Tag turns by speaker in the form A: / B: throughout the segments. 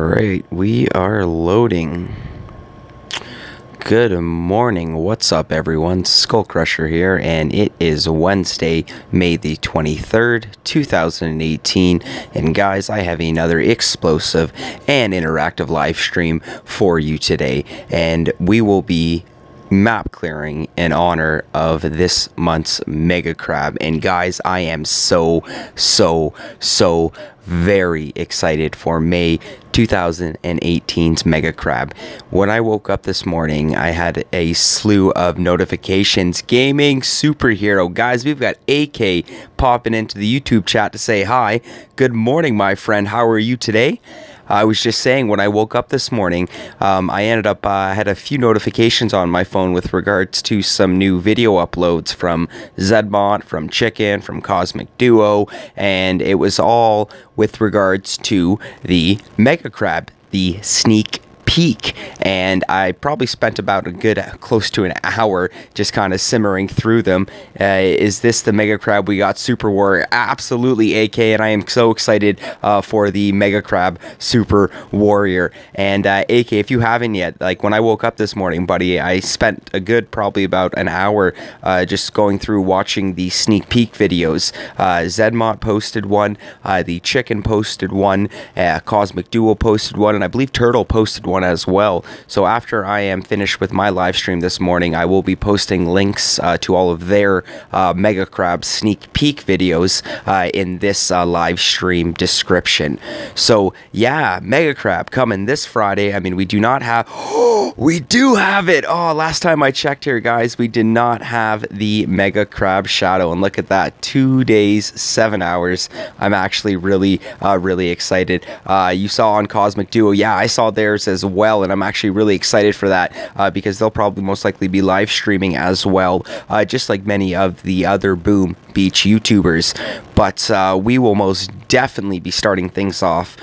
A: Alright, we are loading. Good morning, what's up everyone? SkullCrusher here, and it is Wednesday, May the 23rd, 2018. And guys, I have another explosive and interactive live stream for you today. And we will be map clearing in honor of this month's MegaCrab. And guys, I am so very excited for May 2018's MegaCrab. When I woke up this morning, I had a slew of notifications. Gaming superhero. Guys, we've got AK popping into the YouTube chat to say hi. Good morning, my friend. How are you today? I was just saying, when I woke up this morning, I ended up, had a few notifications on my phone with regards to some new video uploads from Zedmont, from Chicken, from Cosmic Duo, and it was all with regards to the MegaCrab, the sneak peek. And I probably spent about a good close to an hour just kind of simmering through them. Is this the MegaCrab we got, Super Warrior? Absolutely, AK, and I am so excited for the MegaCrab Super Warrior. And AK, if you haven't yet, like when I woke up this morning, buddy, I spent a good probably about an hour just going through watching the sneak peek videos. Zedmont posted one, the Chicken posted one, Cosmic Duo posted one, and I believe Turtle posted one as well. So after I am finished with my live stream this morning, I will be posting links to all of their MegaCrab sneak peek videos in this live stream description. So yeah, MegaCrab coming this Friday. I mean, we do not have we do have it. Oh, last time I checked here, guys, we did not have the MegaCrab Shadow, and look at that, 2 days 7 hours. I'm actually really excited. You saw on Cosmic Duo, yeah, I saw theirs as well, and I'm actually really excited for that because they'll probably most likely be live streaming as well, just like many of the other Boom Beach YouTubers. But we will most definitely be starting things off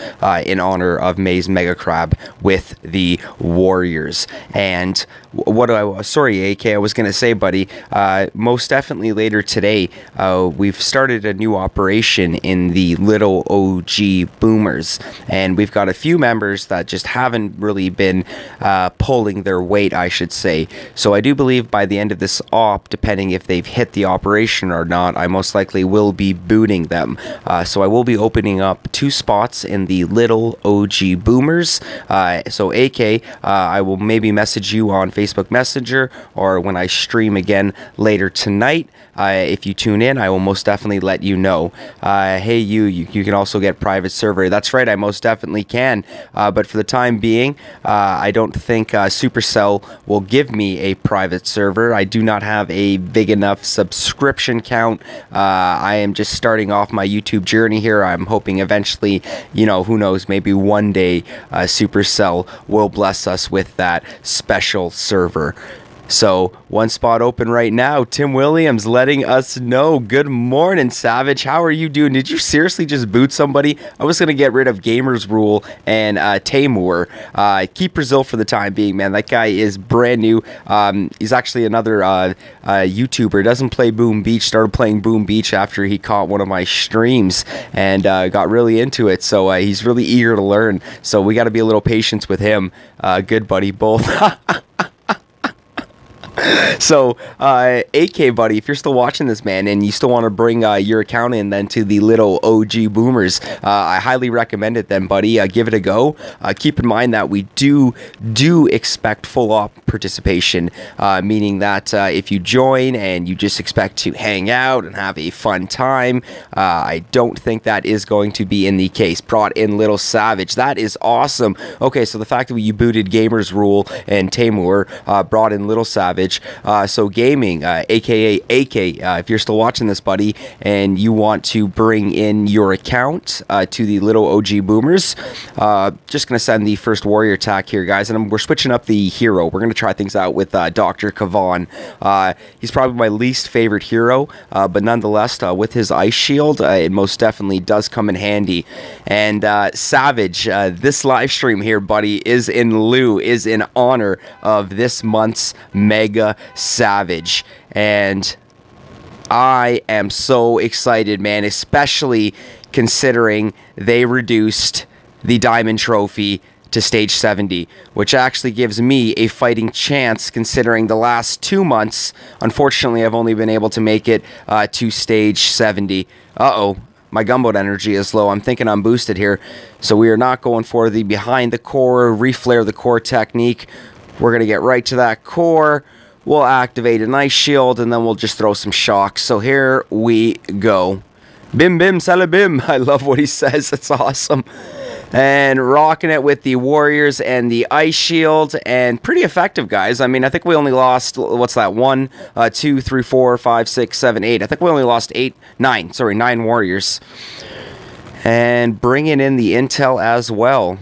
A: in honor of May's MegaCrab with the Warriors. And what do I, sorry AK, I was gonna say, buddy, most definitely later today, we've started a new operation in the little OG Boomers, and we've got a few members that just haven't really been pulling their weight, I should say. So I do believe by the end of this op, depending if they've hit the operation or not, I most likely will be booting them. So I will be opening up 2 spots in the little OG Boomers. So AK, I will maybe message you on Facebook Messenger, or when I stream again later tonight. If you tune in, I will most definitely let you know. Hey, you can also get private server. That's right, I most definitely can. But for the time being, I don't think Supercell will give me a private server. I do not have a big enough subscription count. I am just starting off my YouTube journey here. I'm hoping eventually, you know, who knows, maybe one day Supercell will bless us with that special server. So, 1 spot open right now. Tim Williams letting us know. Good morning, Savage. How are you doing? Did you seriously just boot somebody? I was going to get rid of Gamers Rule and Tamur. Keep Brazil for the time being, man. That guy is brand new. He's actually another YouTuber. Doesn't play Boom Beach. Started playing Boom Beach after he caught one of my streams and got really into it. So, he's really eager to learn. So, we got to be a little patient with him. Good buddy, both. So, AK, buddy, if you're still watching this, man, and you still want to bring your account in then to the little OG Boomers, I highly recommend it then, buddy. Give it a go. Keep in mind that we do expect full op participation, meaning that if you join and you just expect to hang out and have a fun time, I don't think that is going to be in the case. Brought in Little Savage. That is awesome. Okay, so the fact that you booted Gamers Rule and Tamur, brought in Little Savage. So Gaming, aka AK, if you're still watching this, buddy, and you want to bring in your account to the little OG Boomers, just going to send the first warrior attack here, guys, and we're switching up the hero. We're going to try things out with Dr. Kavan. He's probably my least favorite hero, but nonetheless, with his ice shield, it most definitely does come in handy. And Savage, this live stream here, buddy, is in honor of this month's Mega Savage, and I am so excited, man, especially considering they reduced the Diamond Trophy to stage 70, which actually gives me a fighting chance considering the last 2 months. Unfortunately, I've only been able to make it to stage 70. Uh-oh. My gunboat energy is low. I'm thinking I'm boosted here. So we are not going for the behind the core, reflare the core technique. We're going to get right to that core. We'll activate an ice shield, and then we'll just throw some shocks. So here we go. Bim bim salabim. I love what he says. That's awesome. And rocking it with the warriors and the ice shield, and pretty effective, guys. I mean, I think we only lost, what's that, 1, 2, 3, 4, 5, 6, 7, 8. I think we only lost 9 warriors. And bringing in the intel as well.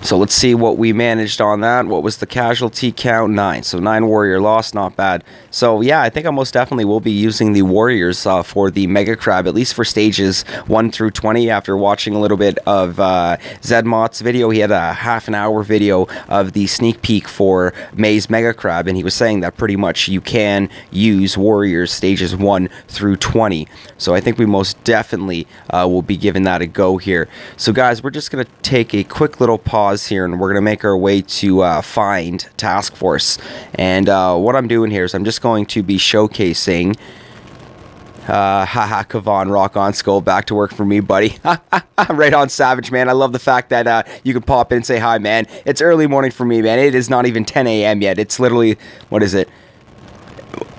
A: So let's see what we managed on that. What was the casualty count? 9. So 9 warrior loss, not bad. So yeah, I think I most definitely will be using the warriors for the MegaCrab, at least for stages 1 through 20. After watching a little bit of Zedmott's video, he had a half-an-hour video of the sneak peek for May's MegaCrab, and he was saying that pretty much you can use warriors stages 1 through 20. So I think we most definitely will be giving that a go here. So guys, we're just going to take a quick little pause here, and we're going to make our way to find task force. And what I'm doing here is I'm just going to be showcasing haha, Kavan, rock on, Skull, back to work for me, buddy. Right on, Savage, man. I love the fact that you can pop in and say hi, man. It's early morning for me, man. It is not even 10 a.m. yet. It's literally, what is it?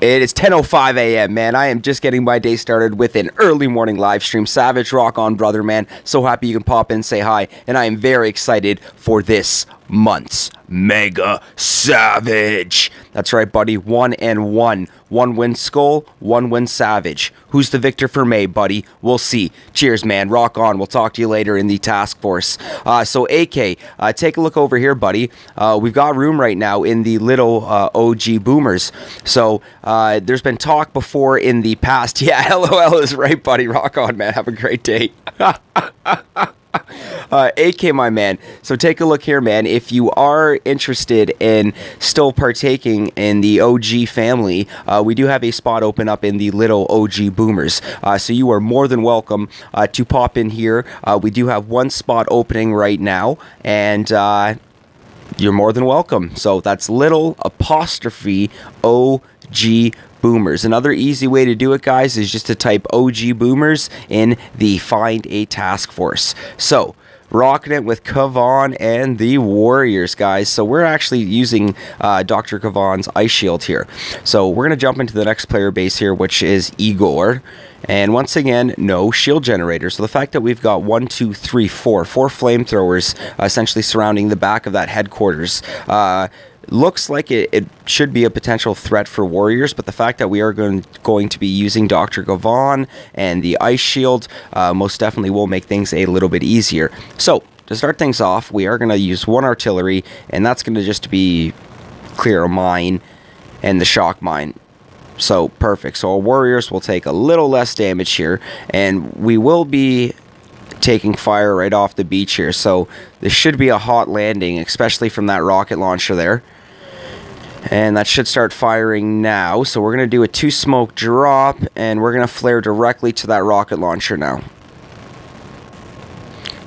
A: It is 10:05 a.m., man. I am just getting my day started with an early morning live stream. Savage, rock on, brother, man. So happy you can pop in and say hi. And I am very excited for this month's Mega Savage. That's right, buddy. 1 and 1. 1 win Skull, 1 win Savage. Who's the victor for May, buddy? We'll see. Cheers, man. Rock on. We'll talk to you later in the task force. So, AK, take a look over here, buddy. We've got room right now in the little OG boomers. So, there's been talk before in the past. Yeah, LOL is right, buddy. Rock on, man. Have a great day. AK, my man. So take a look here, man. If you are interested in still partaking in the OG family, we do have a spot open up in the little OG boomers. So you are more than welcome to pop in here. We do have one spot opening right now, and you're more than welcome. So that's little apostrophe OG boomers. Another easy way to do it, guys, is just to type OG boomers in the find a task force. So rocking it with Kavan and the warriors, guys. So we're actually using Dr. Kavan's ice shield here. So we're going to jump into the next player base here, which is Igor. And once again, no shield generator. So the fact that we've got 4 flamethrowers essentially surrounding the back of that headquarters looks like it should be a potential threat for warriors, but the fact that we are going to be using Dr. Kavan and the ice shield most definitely will make things a little bit easier. So to start things off, we are going to use 1 artillery, and that's going to just be clear a mine and the shock mine. So perfect. So our warriors will take a little less damage here, and we will be taking fire right off the beach here. So this should be a hot landing, especially from that rocket launcher there. And that should start firing now. So we're going to do a 2 smoke drop, and we're going to flare directly to that rocket launcher now.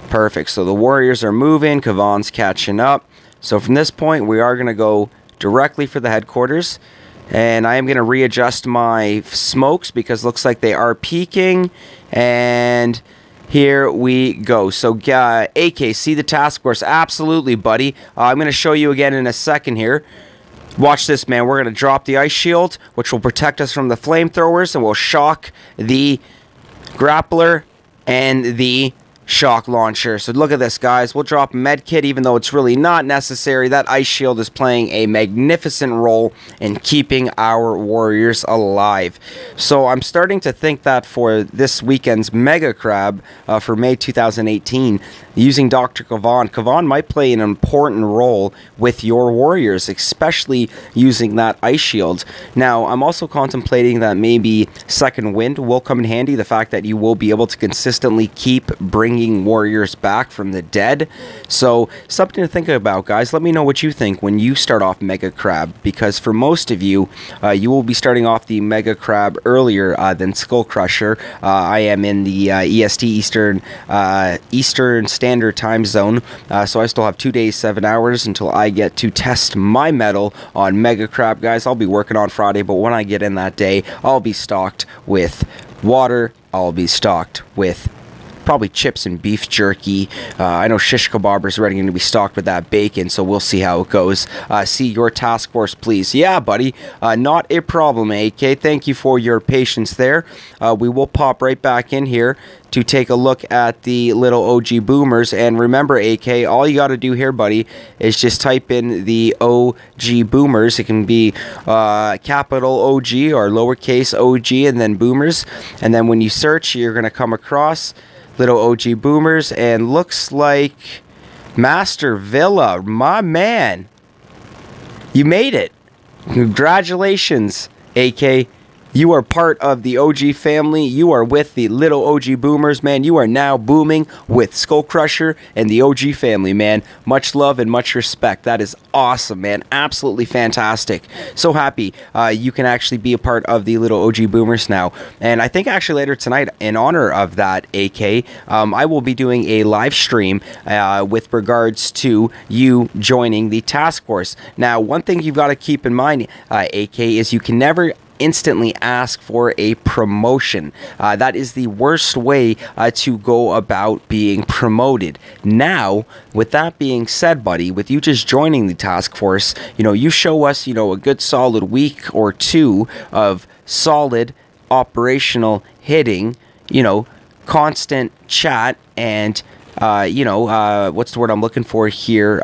A: Perfect. So the warriors are moving. Kavan's catching up. So from this point, we are going to go directly for the headquarters. And I am going to readjust my smokes because it looks like they are peaking. And here we go. So, AK, see the task force? Absolutely, buddy. I'm going to show you again in a second here. Watch this, man. We're going to drop the ice shield, which will protect us from the flamethrowers, and we'll shock the grappler and the shock launcher. So look at this, guys. We'll drop med kit even though it's really not necessary. That ice shield is playing a magnificent role in keeping our warriors alive. So I'm starting to think that for this weekend's MegaCrab for May 2018, using Dr. Kavan might play an important role with your warriors, especially using that ice shield. Now, I'm also contemplating that maybe second wind will come in handy. The fact that you will be able to consistently keep bringing bringing warriors back from the dead. So something to think about, guys. Let me know what you think when you start off MegaCrab, because for most of you, you will be starting off the MegaCrab earlier than SkullCrusher. I am in the EST Eastern Standard Time Zone, so I still have 2 days, 7 hours until I get to test my metal on MegaCrab, guys. I'll be working on Friday, but when I get in that day, I'll be stocked with water. I'll be stocked with probably chips and beef jerky. I know shish kebabers are ready to be stocked with that bacon, so we'll see how it goes. See your task force, please. Yeah, buddy. Not a problem, AK. Thank you for your patience there. We will pop right back in here to take a look at the little OG boomers. And remember, AK, all you got to do here, buddy, is just type in the OG boomers. It can be capital OG or lowercase OG and then boomers. And then when you search, you're going to come across little OG boomers, and looks like Master Villa, my man. You made it. Congratulations, AK. You are part of the OG family. You are with the little OG boomers, man. You are now booming with SkullCrusher and the OG family, man. Much love and much respect. That is awesome, man. Absolutely fantastic. So happy you can actually be a part of the little OG boomers now. And I think actually later tonight, in honor of that, AK, I will be doing a live stream with regards to you joining the task force. Now, one thing you've got to keep in mind, AK, is you can never instantly ask for a promotion. That is the worst way to go about being promoted. Now, with that being said, buddy, with you just joining the task force, you show us, a good solid week or two of solid operational hitting, constant chat and what's the word I'm looking for here?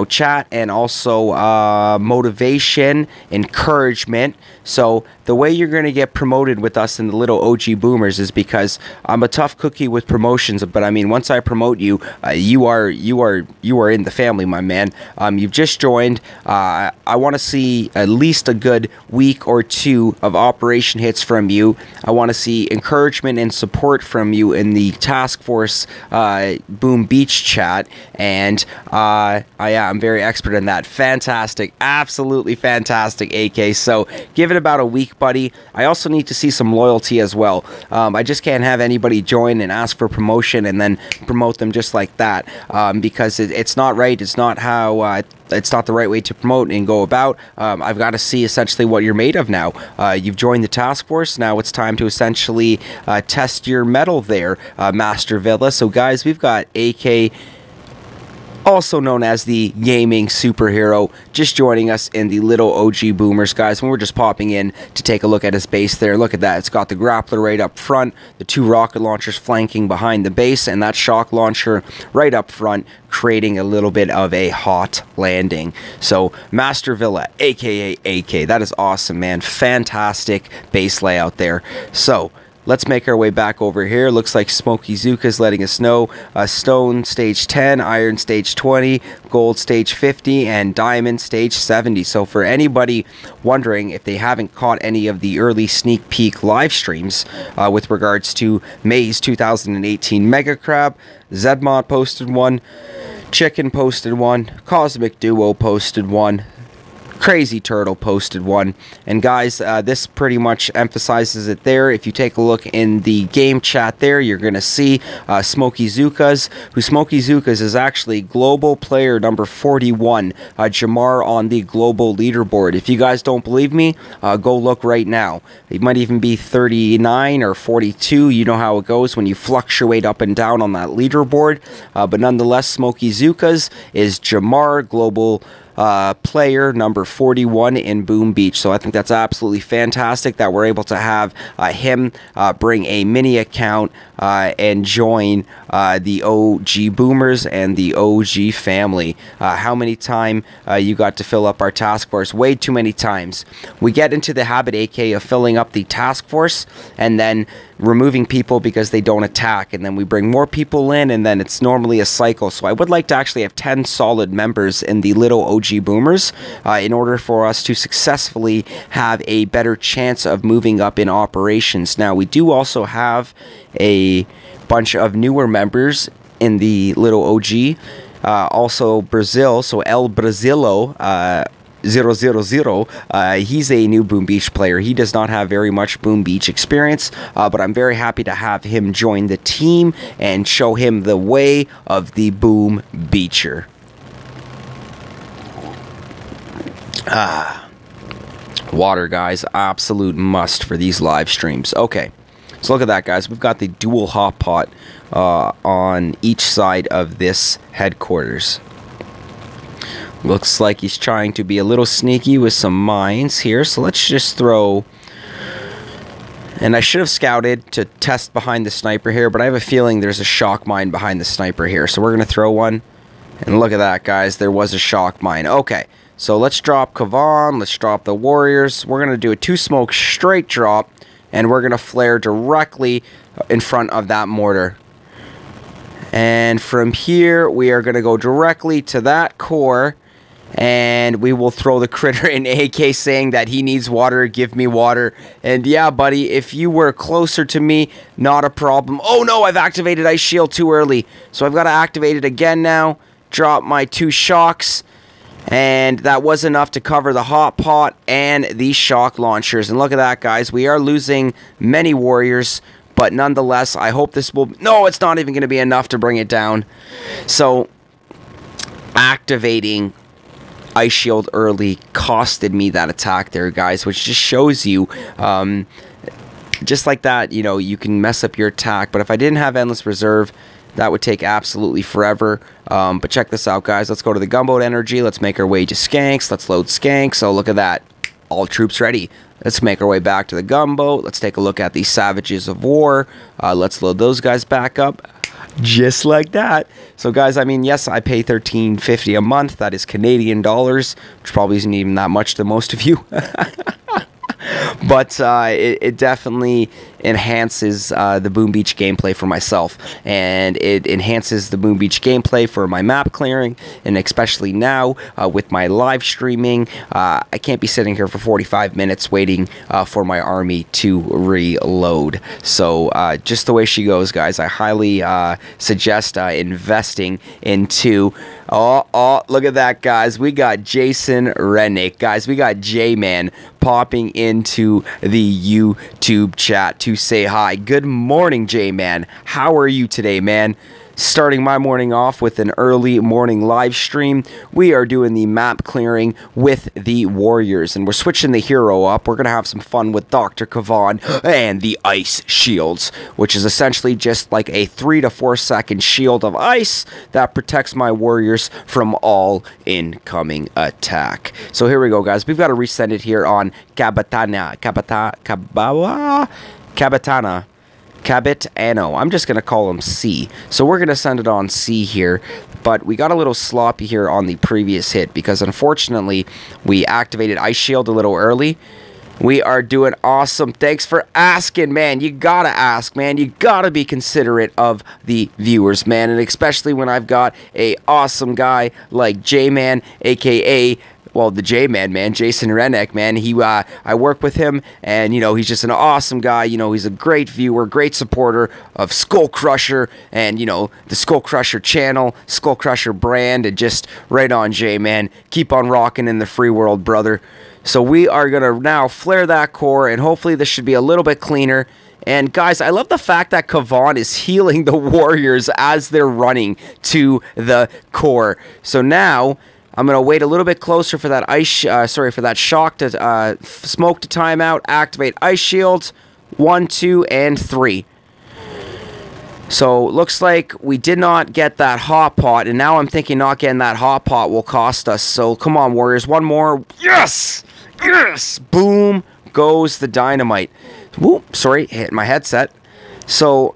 A: Chat and also motivation, encouragement. So the way you're going to get promoted with us in the little OG boomers is because I'm a tough cookie with promotions. But I mean, once I promote you, you are in the family, my man. You've just joined. I want to see at least a good week or two of operation hits from you. I want to see encouragement and support from you in the task force Boom Beach chat, and I'm very expert in that. Fantastic, absolutely fantastic, AK. So give it about a week, buddy. I also need to see some loyalty as well. I just can't have anybody join and ask for promotion and then promote them just like that, because it's not right. It's not how it's not the right way to promote and go about. I've got to see essentially what you're made of now. You've joined the task force. Now it's time to essentially test your mettle there, Master Villa. So guys, we've got AK, also known as the gaming superhero, just joining us in the little OG boomers, guys. And we're just popping in to take a look at his base there. Look at that. It's got the grappler right up front, the 2 rocket launchers flanking behind the base, and that shock launcher right up front, creating a little bit of a hot landing. So Master Villa, aka AK, that is awesome, man. Fantastic base layout there. So let's make our way back over here. Looks like Smoky Zuka's letting us know Stone Stage 10, Iron Stage 20, Gold Stage 50, and Diamond Stage 70. So for anybody wondering if they haven't caught any of the early sneak peek live streams with regards to May's 2018 MegaCrab, Zedmont posted one, Chicken posted one, Cosmic Duo posted one, Crazy Turtle posted one. And guys, this pretty much emphasizes it there. If you take a look in the game chat there, you're going to see Smoky Zuka's, who Smoky Zuka's is actually global player number 41, Jamar on the global leaderboard. If you guys don't believe me, go look right now. It might even be 39 or 42. You know how it goes when you fluctuate up and down on that leaderboard. But nonetheless, Smoky Zuka's is Jamar, global player number 41 in Boom Beach. So I think that's absolutely fantastic that we're able to have him bring a mini account and join the OG Boomers and the OG family. How many times you got to fill up our task force? Way too many times. We get into the habit, AK, of filling up the task force and then removing people because they don't attack, and then we bring more people in, and then it's normally a cycle. So I would like to actually have 10 solid members in the little OG Boomers in order for us to successfully have a better chance of moving up in operations. Now, we do also have a bunch of newer members in the little OG. Also Brazil, so El Brasilo 000. He's a new Boom Beach player. He does not have very much Boom Beach experience, but I'm very happy to have him join the team and show him the way of the Boom Beacher. Water, guys, absolute must for these live streams. Okay, so look at that, guys. We've got the dual hot pot on each side of this headquarters. Looks like he's trying to be a little sneaky with some mines here. So let's just throw... And I should have scouted to test behind the sniper here, but I have a feeling there's a shock mine behind the sniper here. So we're going to throw one. And look at that, guys. There was a shock mine. Okay, so let's drop Kavan. Let's drop the Warriors. We're going to do a 2-smoke straight drop. And we're going to flare directly in front of that mortar. And from here, we are going to go directly to that core. And we will throw the critter in AK saying that he needs water, give me water. And yeah, buddy, if you were closer to me, not a problem. Oh no, I've activated Ice Shield too early. So I've got to activate it again now. Drop my 2 shocks. And that was enough to cover the hot pot and the shock launchers. And look at that, guys. We are losing many warriors. But nonetheless, I hope this will... No, it's not even going to be enough to bring it down. So, activating Ice Shield early costed me that attack there, guys, which just shows you, just like that, you know, you can mess up your attack. But if I didn't have Endless Reserve, that would take absolutely forever. But check this out, guys. Let's go to the Gunboat Energy. Let's make our way to Skanks. Let's load Skanks. So look at that. All troops ready. Let's make our way back to the Gunboat. Let's take a look at the Savages of War. Let's load those guys back up. Just like that. So guys, I mean, yes, I pay $13.50 a month. That is Canadian dollars, which probably isn't even that much to most of you. But it definitely enhances the Boom Beach gameplay for myself, and it enhances the Boom Beach gameplay for my map clearing, and especially now with my live streaming. I can't be sitting here for 45 minutes waiting for my army to reload. So just the way she goes, guys, I highly suggest investing into... Oh, look at that, guys. We got Jason Rennick. Guys, we got J-Man popping into the YouTube chat to say hi. Good morning, J-Man. How are you today, man? Starting my morning off with an early morning live stream. We are doing the map clearing with the Warriors, and we're switching the hero up. We're going to have some fun with Dr. Kavan and the Ice Shields, which is essentially just like a 3 to 4 second shield of ice that protects my Warriors from all incoming attack. So here we go, guys. We've got to resend it here on Cabitano. I'm just going to call him C. So we're going to send it on C here. But we got a little sloppy here on the previous hit because unfortunately we activated Ice Shield a little early. We are doing awesome. Thanks for asking, man. You got to ask, man. You got to be considerate of the viewers, man. And especially when I've got a awesome guy like J-Man, a.k.a. well, the J-Man, man, Jason Rennick, man. I work with him, and, you know, he's just an awesome guy. You know, he's a great viewer, great supporter of SkullCrusher and, you know, the SkullCrusher channel, SkullCrusher brand, and just right on, J-Man. Keep on rocking in the free world, brother. So we are going to now flare that core, and hopefully this should be a little bit cleaner. And guys, I love the fact that Kavan is healing the Warriors as they're running to the core. So now... I'm going to wait a little bit closer for that for that shock to smoke to time out, activate Ice Shields, 1, 2, and 3. So, looks like we did not get that hot pot, and now I'm thinking not getting that hot pot will cost us. So, come on, Warriors, one more. Yes! Yes! Boom goes the dynamite. Whoop, sorry, hit my headset. So,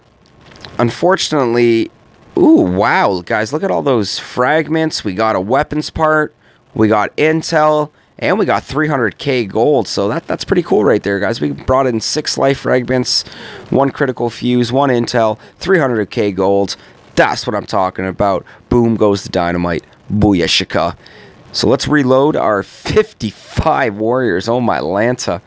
A: unfortunately... Ooh, wow, guys, look at all those fragments. We got a weapons part, we got intel, and we got 300k gold. So that's pretty cool right there, guys. We brought in 6 life fragments, 1 critical fuse, 1 intel, 300k gold. That's what I'm talking about. Boom goes the dynamite. Booyah. So let's reload our 55 warriors. Oh, my Lanta.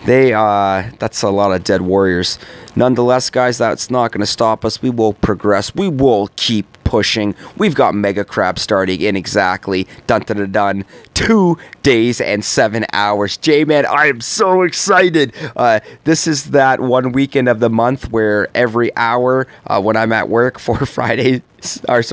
A: That's a lot of dead warriors. Nonetheless, guys, that's not going to stop us. We will progress. We will keep pushing. We've got MegaCrab starting in exactly 2 days and 7 hours. J-Man, I am so excited. This is that one weekend of the month where every hour when I'm at work for Friday, for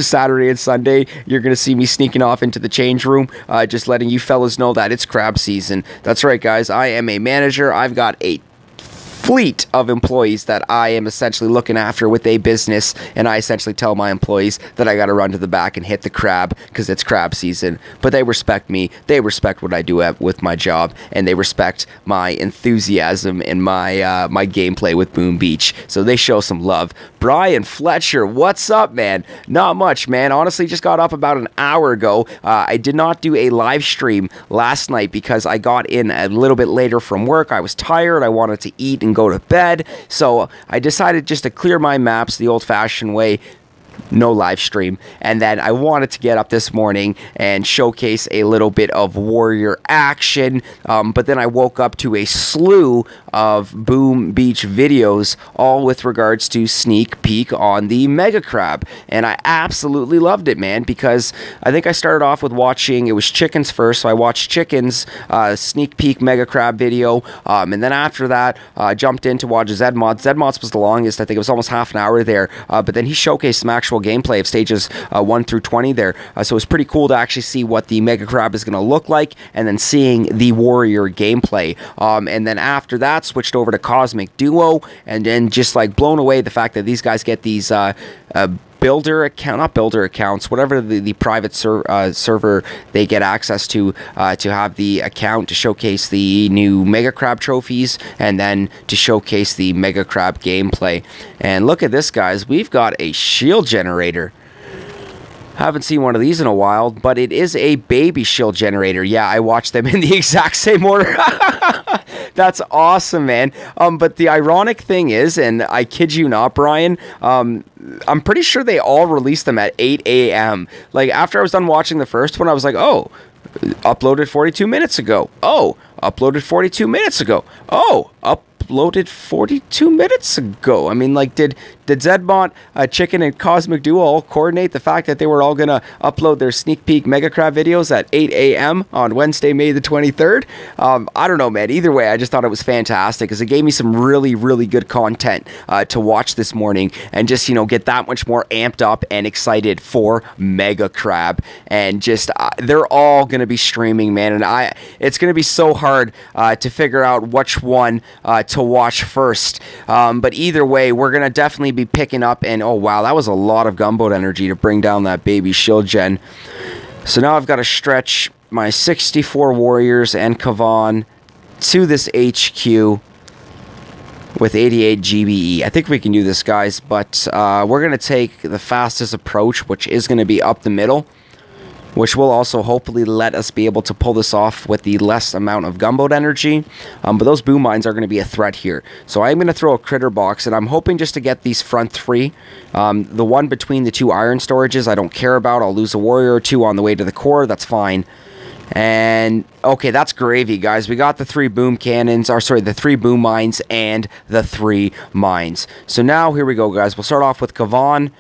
A: Saturday and Sunday, you're going to see me sneaking off into the change room, just letting you fellas know that it's crab season. That's right, guys. I am a manager. I've got a fleet of employees that I am essentially looking after with a business, and I essentially tell my employees that I got to run to the back and hit the crab because it's crab season. But they respect me, they respect what I do with my job, and they respect my enthusiasm and my my gameplay with Boom Beach. So they show some love. Brian Fletcher, what's up, man? Not much, man. Honestly, just got up about an hour ago. I did not do a live stream last night because I got in a little bit later from work. I was tired. I wanted to eat and go to bed. So I decided just to clear my maps the old-fashioned way. No live stream. And then I wanted to get up this morning and showcase a little bit of warrior action, but then I woke up to a slew of Boom Beach videos, all with regards to sneak peek on the MegaCrab, and I absolutely loved it, man, because I think I started off with watching, it was Chickens first, so I watched Chickens sneak peek MegaCrab video, and then after that I jumped in to watch Zedmods. Zedmods was the longest. I think it was almost half an hour there, but then he showcased some actual gameplay of stages 1 through 20 there, so it's pretty cool to actually see what the MegaCrab is going to look like, and then seeing the warrior gameplay, and then after that switched over to Cosmic Duo, and then just like blown away the fact that these guys get these builder account, not builder accounts, whatever the private server they get access to have the account to showcase the new MegaCrab trophies, and then to showcase the MegaCrab gameplay. And look at this, guys, we've got a shield generator. Haven't seen one of these in a while, but it is a baby shield generator. Yeah, I watched them in the exact same order. That's awesome, man. But the ironic thing is, and I kid you not, Brian, I'm pretty sure they all released them at 8 a.m. Like, after I was done watching the first one, I was like, oh, uploaded 42 minutes ago. Oh, uploaded 42 minutes ago. Oh, uploaded 42 minutes ago. I mean, like, did Zedbot, Chicken, and Cosmic Duo all coordinate the fact that they were all going to upload their sneak peek MegaCrab videos at 8 a.m. on Wednesday, May the 23rd? I don't know, man. Either way, I just thought it was fantastic because it gave me some really, really good content to watch this morning and just, get that much more amped up and excited for MegaCrab. And just, they're all going to be streaming, man. And it's going to be so hard to figure out which one to watch first. But either way, we're going to definitely be picking up, and oh wow, that was a lot of gunboat energy to bring down that baby shield gen. So now I've got to stretch my 64 warriors and Kavan to this HQ with 88 GBE. I think we can do this, guys, but we're going to take the fastest approach, which is going to be up the middle, which will also hopefully let us be able to pull this off with the less amount of gunboat energy. But those boom mines are going to be a threat here. So I'm going to throw a critter box, and I'm hoping just to get these front three. The one between the two iron storages I don't care about. I'll lose a warrior or two on the way to the core. That's fine. And okay, that's gravy, guys. We got the 3 boom cannons, or sorry, the 3 boom mines and the 3 mines. So now here we go, guys. We'll start off with Kavan,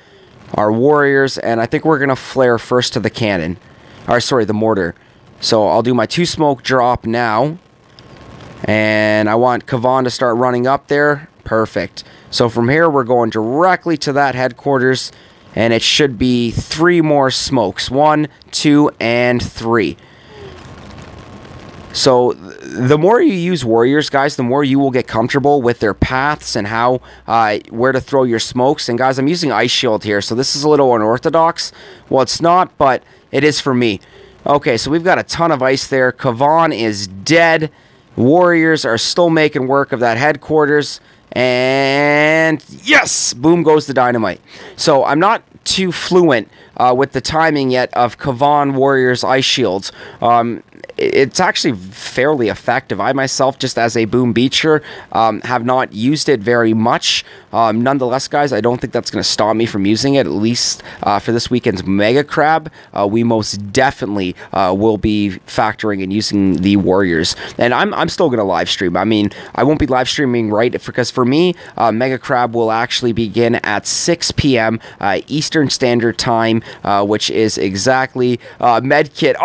A: our warriors, and I think we're going to flare first to the cannon. Or sorry, the mortar. So I'll do my 2 smoke drop now. And I want Kavan to start running up there. Perfect. So from here, we're going directly to that headquarters. And it should be 3 more smokes. 1, 2, and 3. So the more you use warriors, guys, the more you will get comfortable with their paths and how where to throw your smokes. And guys, I'm using Ice Shield here, so this is a little unorthodox. Well, it's not, but it is for me. Okay, so we've got a ton of ice there. Kavan is dead. Warriors are still making work of that headquarters. And yes, boom goes the dynamite. So I'm not too fluent with the timing yet of Kavan Warriors Ice Shields. it's actually fairly effective. I myself, just as a boom beacher, have not used it very much. Nonetheless, guys, I don't think that's going to stop me from using it, at least for this weekend's MegaCrab. We most definitely will be factoring and using the Warriors. And I'm still going to live stream. I mean, I won't be live streaming, right? Because for me, MegaCrab will actually begin at 6 p.m. Eastern Standard Time, which is exactly medkit.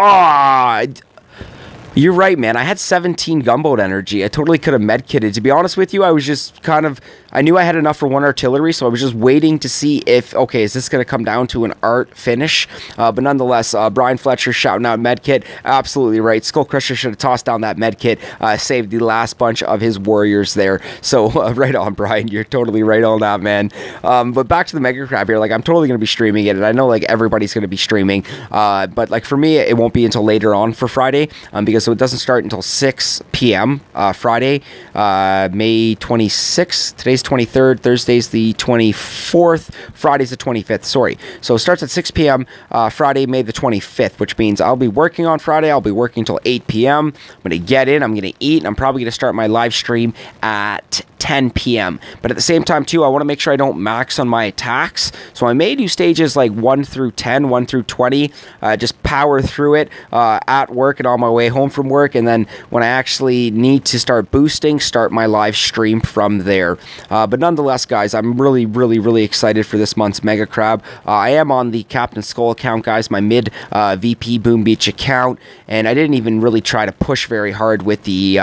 A: You're right, man. I had 17 gunboat energy. I totally could have medkitted. To be honest with you, I was just kind of... I knew I had enough for 1 artillery, so I was just waiting to see if... Okay, is this going to come down to an art finish? But nonetheless, Brian Fletcher shouting out medkit. Absolutely right. SkullCrusher should have tossed down that medkit, saved the last bunch of his warriors there. So, right on, Brian. You're totally right on that, man. But back to the MegaCrab here. Like, I'm totally going to be streaming it, and I know, like, everybody's going to be streaming. But, like, for me, it won't be until later on for Friday, because so it doesn't start until 6 p.m. Friday, May 26th. Today's 23rd. Thursday's the 24th. Friday's the 25th. Sorry. So it starts at 6 p.m. Friday, May the 25th, which means I'll be working on Friday. I'll be working until 8 p.m. I'm going to get in. I'm going to eat. And I'm probably going to start my live stream at 10 p.m. But at the same time, too, I want to make sure I don't max on my attacks. So I may do stages like 1 through 10, 1 through 20. Just power through it at work and on my way home from work. And then when I actually need to start boosting, start my live stream from there. But nonetheless, guys, I'm really, really, really excited for this month's MegaCrab. I am on the Cpt.Skull account, guys, my mid VP Boom Beach account. And I didn't even really try to push very hard with the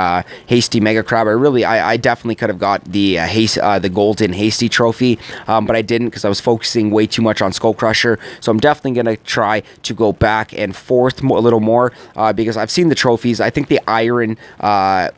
A: Hasty MegaCrab. I definitely could have got the golden Hasty trophy, but I didn't because I was focusing way too much on SkullCrusher. So I'm definitely going to try to go back and forth a little more because I've seen the trophies. I think the Iron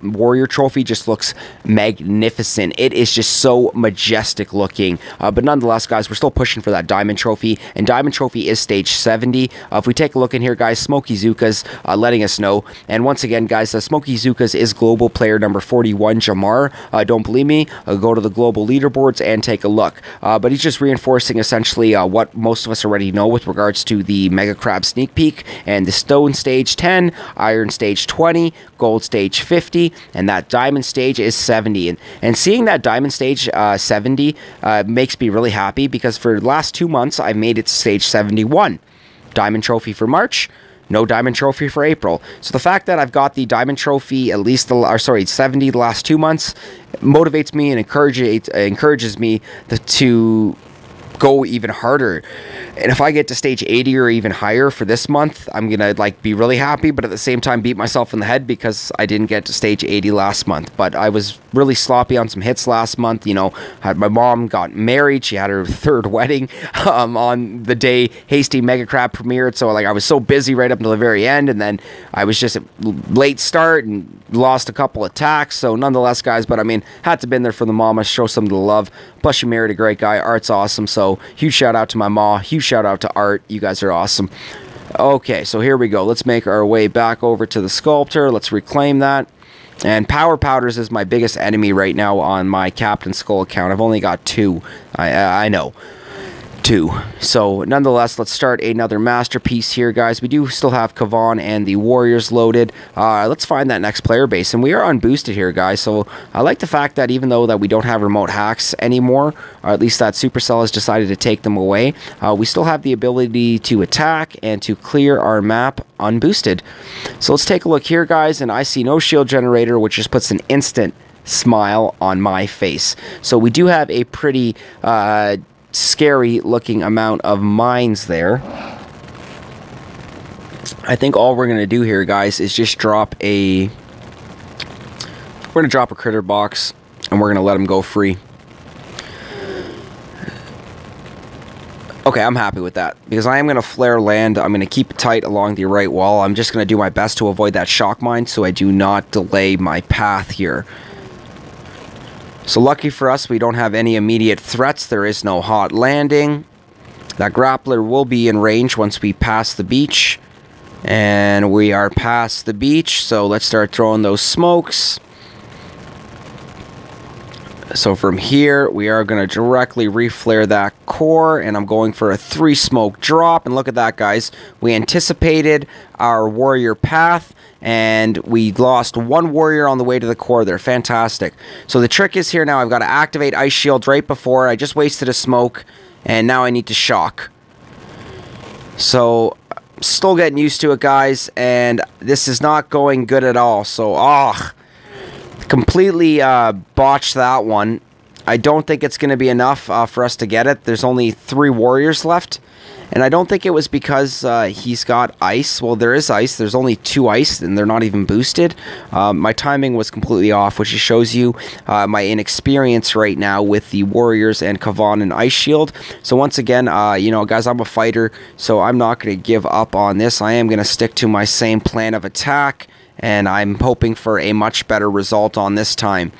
A: Warrior trophy just looks magnificent. It is just so majestic looking. But nonetheless, guys, we're still pushing for that Diamond trophy, and Diamond trophy is stage 70. If we take a look in here, guys, Smokey Zuka's letting us know. And once again, guys, Smokey Zuka's is global player number 41, Jamar. Don't believe me, go to the global leaderboards and take a look. But he's just reinforcing essentially what most of us already know with regards to the MegaCrab sneak peek and the Stone stage 10, Iron stage 20, Gold stage 50, and that Diamond stage is 70. And seeing that Diamond stage 70 makes me really happy because for the last 2 months I've made it to stage 71. Diamond trophy for March, no Diamond trophy for April. So the fact that I've got the Diamond trophy at least 70 the last 2 months motivates me and encourages me to go even harder. And if I get to stage 80 or even higher for this month, I'm gonna be really happy, but at the same time beat myself in the head because I didn't get to stage 80 last month. But I was really sloppy on some hits last month. You know, my mom got married. She had her 3rd wedding on the day Hasty MegaCrab premiered. So I was so busy right up until the very end, and then I was just a late start and lost a couple attacks. So nonetheless, guys, but I mean, had to been there for the mama, show some of the love. Plus, she married a great guy. Art's awesome. So huge shout out to my ma. Huge shout out to Art. You guys are awesome. Okay, so here we go. Let's make our way back over to the sculptor. Let's reclaim that. And Power Powders is my biggest enemy right now on my Cpt.Skull account. I've only got 2. I know. 2. So nonetheless, let's start another masterpiece here, guys. We do still have Kavan and the Warriors loaded. Let's find that next player base, and we are unboosted here, guys. So I like the fact that even though that we don't have remote hacks anymore, or at least that Supercell has decided to take them away, we still have the ability to attack and to clear our map unboosted. So let's take a look here, guys, and I see no shield generator, which just puts an instant smile on my face. So we do have a pretty scary looking amount of mines there. I think all we're going to do here, guys, is just drop a critter box, and we're going to let him go free. Okay, I'm happy with that because I am going to flare land. I'm going to keep it tight along the right wall. I'm just going to do my best to avoid that shock mine so I do not delay my path here. So lucky for us, we don't have any immediate threats. There is no hot landing. That grappler will be in range once we pass the beach. And we are past the beach, so let's start throwing those smokes. So from here, we are going to directly reflare that core, and I'm going for a 3 smoke drop. And look at that, guys. We anticipated our warrior path, and we lost one warrior on the way to the core there. Fantastic. So the trick is here now. I've got to activate Ice Shield right before. I just wasted a smoke, and now I need to shock. So still getting used to it, guys, and this is not going good at all. So, completely botched that one. I don't think it's going to be enough for us to get it. There's only 3 warriors left, and I don't think it was because he's got ice. Well, there is ice. There's only 2 ice, and they're not even boosted. My timing was completely off, which just shows you my inexperience right now with the warriors and Kavan and Ice Shield. So once again, you know, guys, I'm a fighter, so I'm not going to give up on this. I am going to stick to my same plan of attack, and I'm hoping for a much better result on this time.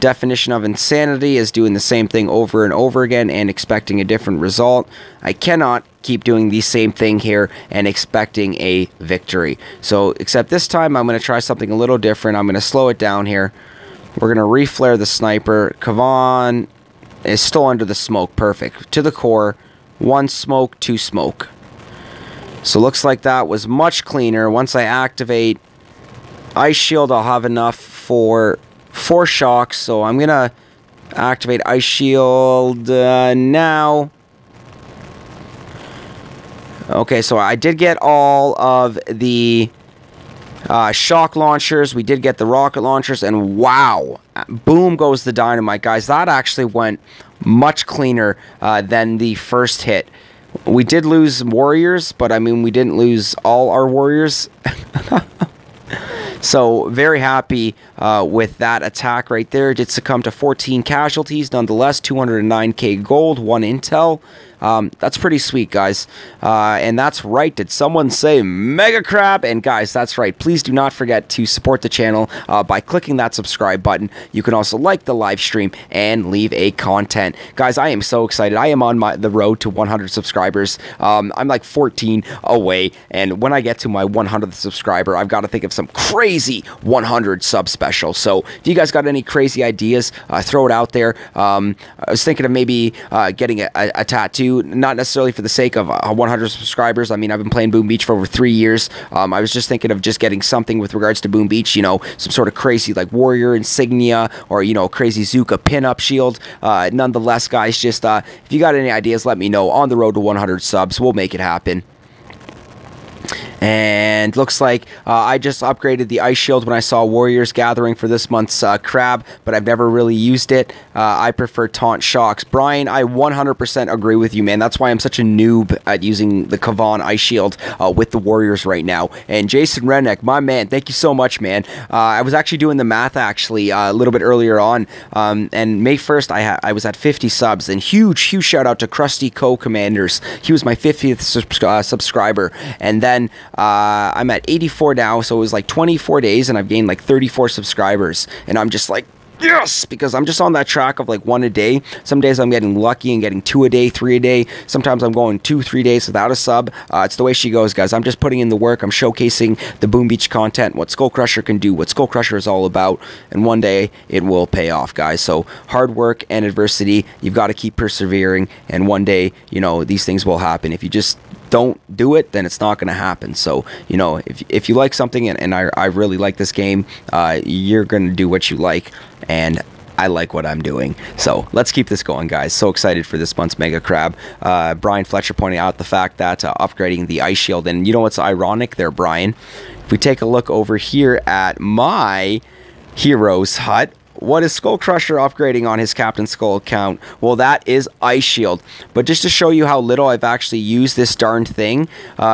A: Definition of insanity is doing the same thing over and over again and expecting a different result. I cannot keep doing the same thing here and expecting a victory. So, except this time, I'm going to try something a little different. I'm going to slow it down here. We're going to reflare the sniper. Kavan is still under the smoke. Perfect. To the core. 1 smoke, 2 smoke. So, looks like that was much cleaner. Once I activate Ice Shield, I'll have enough for 4 shocks, so I'm gonna activate Ice Shield now. Okay, so I did get all of the shock launchers. We did get the rocket launchers, and wow, boom goes the dynamite, guys. That actually went much cleaner than the first hit. We did lose warriors, but I mean, we didn't lose all our warriors. So, very happy with that attack right there. It did succumb to 14 casualties. Nonetheless, 209k gold, 1 intel. That's pretty sweet, guys. And that's right. Did someone say MegaCrab? And guys, that's right. Please do not forget to support the channel by clicking that subscribe button. You can also like the live stream and leave a comment. Guys, I am so excited. I am on the road to 100 subscribers. I'm like 14 away. And when I get to my 100th subscriber, I've got to think of some crazy 100 sub special. So if you guys got any crazy ideas, throw it out there. I was thinking of maybe getting a tattoo. Not necessarily for the sake of 100 subscribers. I mean, I've been playing Boom Beach for over 3 years. I was just thinking of just getting something with regards to Boom Beach, you know, some sort of crazy like warrior insignia or, you know, crazy Zuka pinup shield. Nonetheless, guys, just if you got any ideas, let me know. On the road to 100 subs, we'll make it happen. And looks like I just upgraded the Ice Shield when I saw Warriors gathering for this month's crab, but I've never really used it. I prefer Taunt Shocks. Brian, I 100% agree with you, man. That's why I'm such a noob at using the Kavan Ice Shield with the Warriors right now. And Jason Rennick, my man, thank you so much, man. I was actually doing the math, actually, a little bit earlier on. And May 1st, I was at 50 subs. And huge shout out to Krusty Co-Commanders. He was my 50th subscriber. And then I'm at 84 now, so it was like 24 days, and I've gained like 34 subscribers. And I'm just like, yes, because I'm just on that track of like 1 a day. Some days I'm getting lucky and getting 2 a day, 3 a day. Sometimes I'm going 2-3 days without a sub. It's the way she goes, guys. I'm just putting in the work. I'm showcasing the Boom Beach content, what SkullCrusher can do, what SkullCrusher is all about, and one day it will pay off, guys. So hard work and adversity, you've got to keep persevering, and one day, you know, these things will happen. If you just don't do it, then it's not going to happen. So, you know, if you like something, and I really like this game, you're going to do what you like, and I like what I'm doing. So let's keep this going, guys. So excited for this month's MegaCrab. Brian Fletcher pointing out the fact that upgrading the Ice Shield, and you know what's ironic there, Brian? If we take a look over here at my hero's hut, what is SkullCrusher upgrading on his Cpt.Skull account? Well, that is Ice Shield. But just to show you how little I've actually used this darn thing,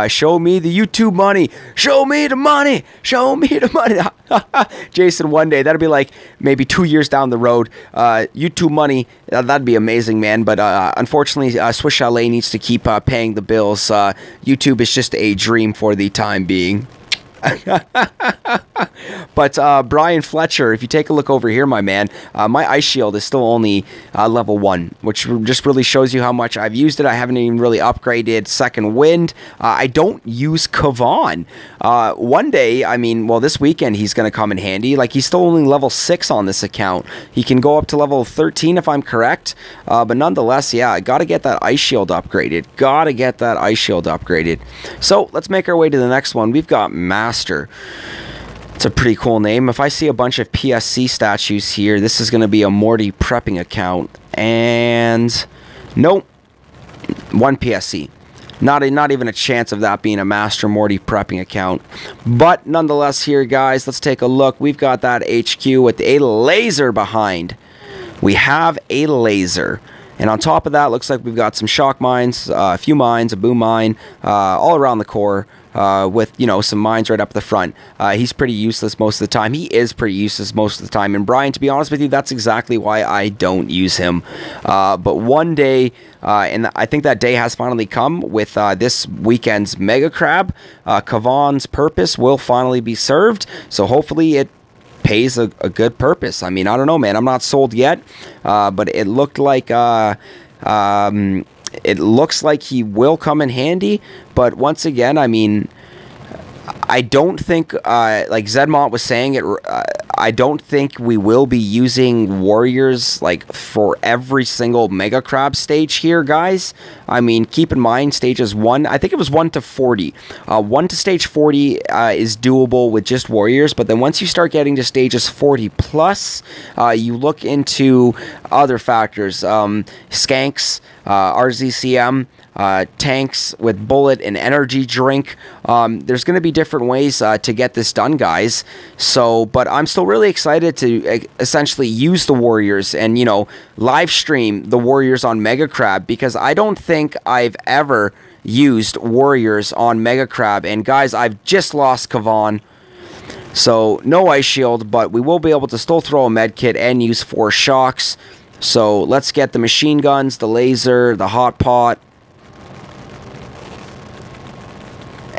A: show me the YouTube money. Show me the money. Show me the money. Jason, one day, that'll be like maybe 2 years down the road. YouTube money, that'd be amazing, man. But unfortunately, Swiss Chalet needs to keep paying the bills. YouTube is just a dream for the time being. But Brian Fletcher, if you take a look over here, my man, my Ice Shield is still only level 1, which just really shows you how much I've used it. I haven't even really upgraded Second Wind. I don't use Kavan. One day, I mean, well, this weekend he's going to come in handy. Like, he's still only level 6 on this account. He can go up to level 13 if I'm correct. But nonetheless, yeah, I got to get that Ice Shield upgraded. Got to get that Ice Shield upgraded. So let's make our way to the next one. We've got Master. It's a pretty cool name. If I see a bunch of PSC statues here, this is going to be a Morty prepping account. And nope, 1 PSC. Not even a chance of that being a Master Morty prepping account. But nonetheless here, guys, let's take a look. We've got that HQ with a laser behind. We have a laser. And on top of that, looks like we've got some shock mines, a few mines, a boom mine, all around the core. With, you know, some mines right up the front. He's pretty useless most of the time. He is pretty useless most of the time. And Brian, to be honest with you, that's exactly why I don't use him. But one day, and I think that day has finally come with this weekend's MegaCrab. Kavan's purpose will finally be served. So hopefully it pays a good purpose. I mean, I don't know, man. I'm not sold yet. But it looked like... it looks like he will come in handy, but once again, I mean, I don't think, like Zedmont was saying, I don't think we will be using warriors, like, for every single MegaCrab stage here, guys. I mean, keep in mind, stages 1, I think it was 1 to 40. 1 to stage 40 is doable with just warriors, but then once you start getting to stages 40 plus, you look into other factors, skanks, RZCM, tanks with bullet and energy drink. There's going to be different ways to get this done, guys. So, but I'm still really excited to essentially use the warriors and, you know, live stream the warriors on MegaCrab, because I don't think I've ever used warriors on MegaCrab. And guys, I've just lost Kavan. So no ice shield, but we will be able to still throw a med kit and use 4 shocks. So let's get the machine guns, the laser, the hot pot.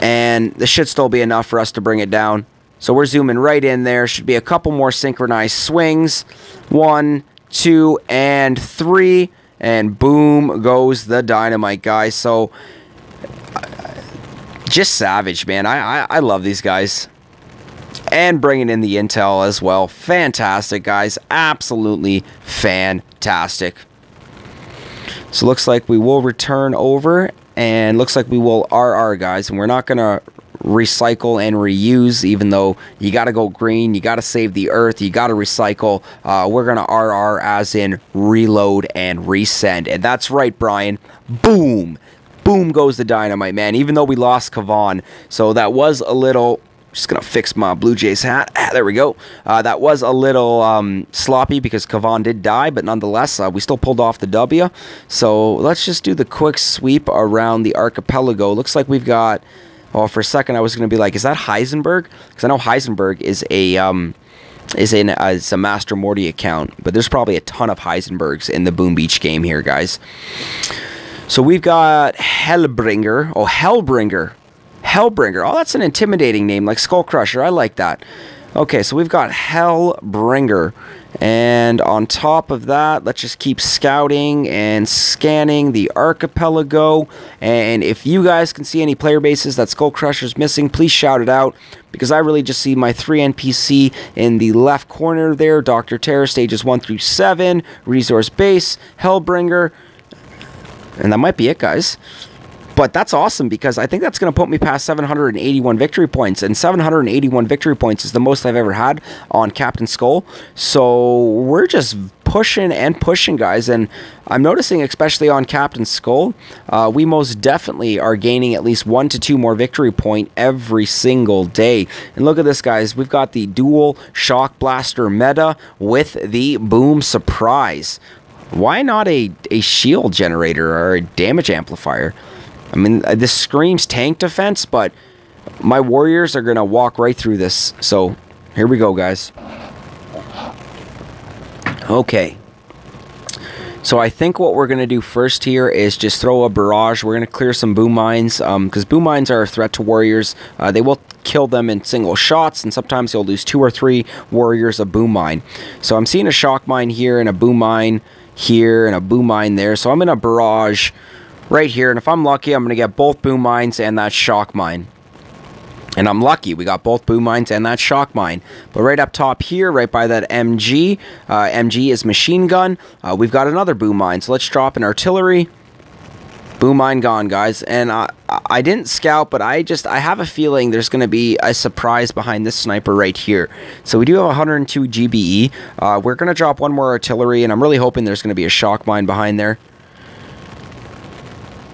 A: And this should still be enough for us to bring it down. So we're zooming right in there. Should be a couple more synchronized swings. 1, 2, and 3. And boom goes the dynamite, guys. So just savage, man. I love these guys. And bringing in the intel as well. Fantastic, guys. Absolutely fantastic. So looks like we will return over. And looks like we will RR, guys. And we're not going to recycle and reuse, even though you got to go green. You got to save the earth. You got to recycle. We're going to RR as in reload and resend. And that's right, Brian. Boom. Boom goes the dynamite, man. Even though we lost Kavan. So that was a little... Just going to fix my Blue Jays hat. There we go. That was a little sloppy because Kavan did die, but nonetheless, we still pulled off the W. So let's just do the quick sweep around the archipelago. Looks like we've got... Oh, for a second, I was going to be like, is that Heisenberg? Because I know Heisenberg is a Master Morty account, but there's probably a ton of Heisenbergs in the Boom Beach game here, guys. So we've got Hellbringer. Oh, Hellbringer. Hellbringer. Oh, that's an intimidating name, like SkullCrusher. I like that. Okay, so we've got Hellbringer. And on top of that, let's just keep scouting and scanning the archipelago. And if you guys can see any player bases that SkullCrusher's missing, please shout it out. Because I really just see my 3 NPC in the left corner there. Dr. Terror, stages 1 through 7. Resource base, Hellbringer. And that might be it, guys. But that's awesome, because I think that's going to put me past 781 victory points. And 781 victory points is the most I've ever had on Cpt.Skull. So we're just pushing and pushing, guys. And I'm noticing, especially on Cpt.Skull, we most definitely are gaining at least 1 to 2 more victory point every single day. And look at this, guys. We've got the dual shock blaster meta with the boom surprise. Why not a shield generator or a damage amplifier? I mean, this screams tank defense, but my warriors are going to walk right through this. So, here we go, guys. Okay. So, I think what we're going to do first here is just throw a barrage. We're going to clear some boom mines, because boom mines are a threat to warriors. They will kill them in single shots, and sometimes you'll lose 2 or 3 warriors a boom mine. So, I'm seeing a shock mine here, and a boom mine here, and a boom mine there. So, I'm in a barrage right here, and if I'm lucky, I'm going to get both boom mines and that shock mine. And I'm lucky, we got both boom mines and that shock mine. But right up top here, right by that MG, MG is machine gun, we've got another boom mine. So let's drop an artillery. Boom mine gone, guys. And I didn't scout, but I have a feeling there's going to be a surprise behind this sniper right here. So we do have 102 GBE. We're going to drop one more artillery, and I'm really hoping there's going to be a shock mine behind there.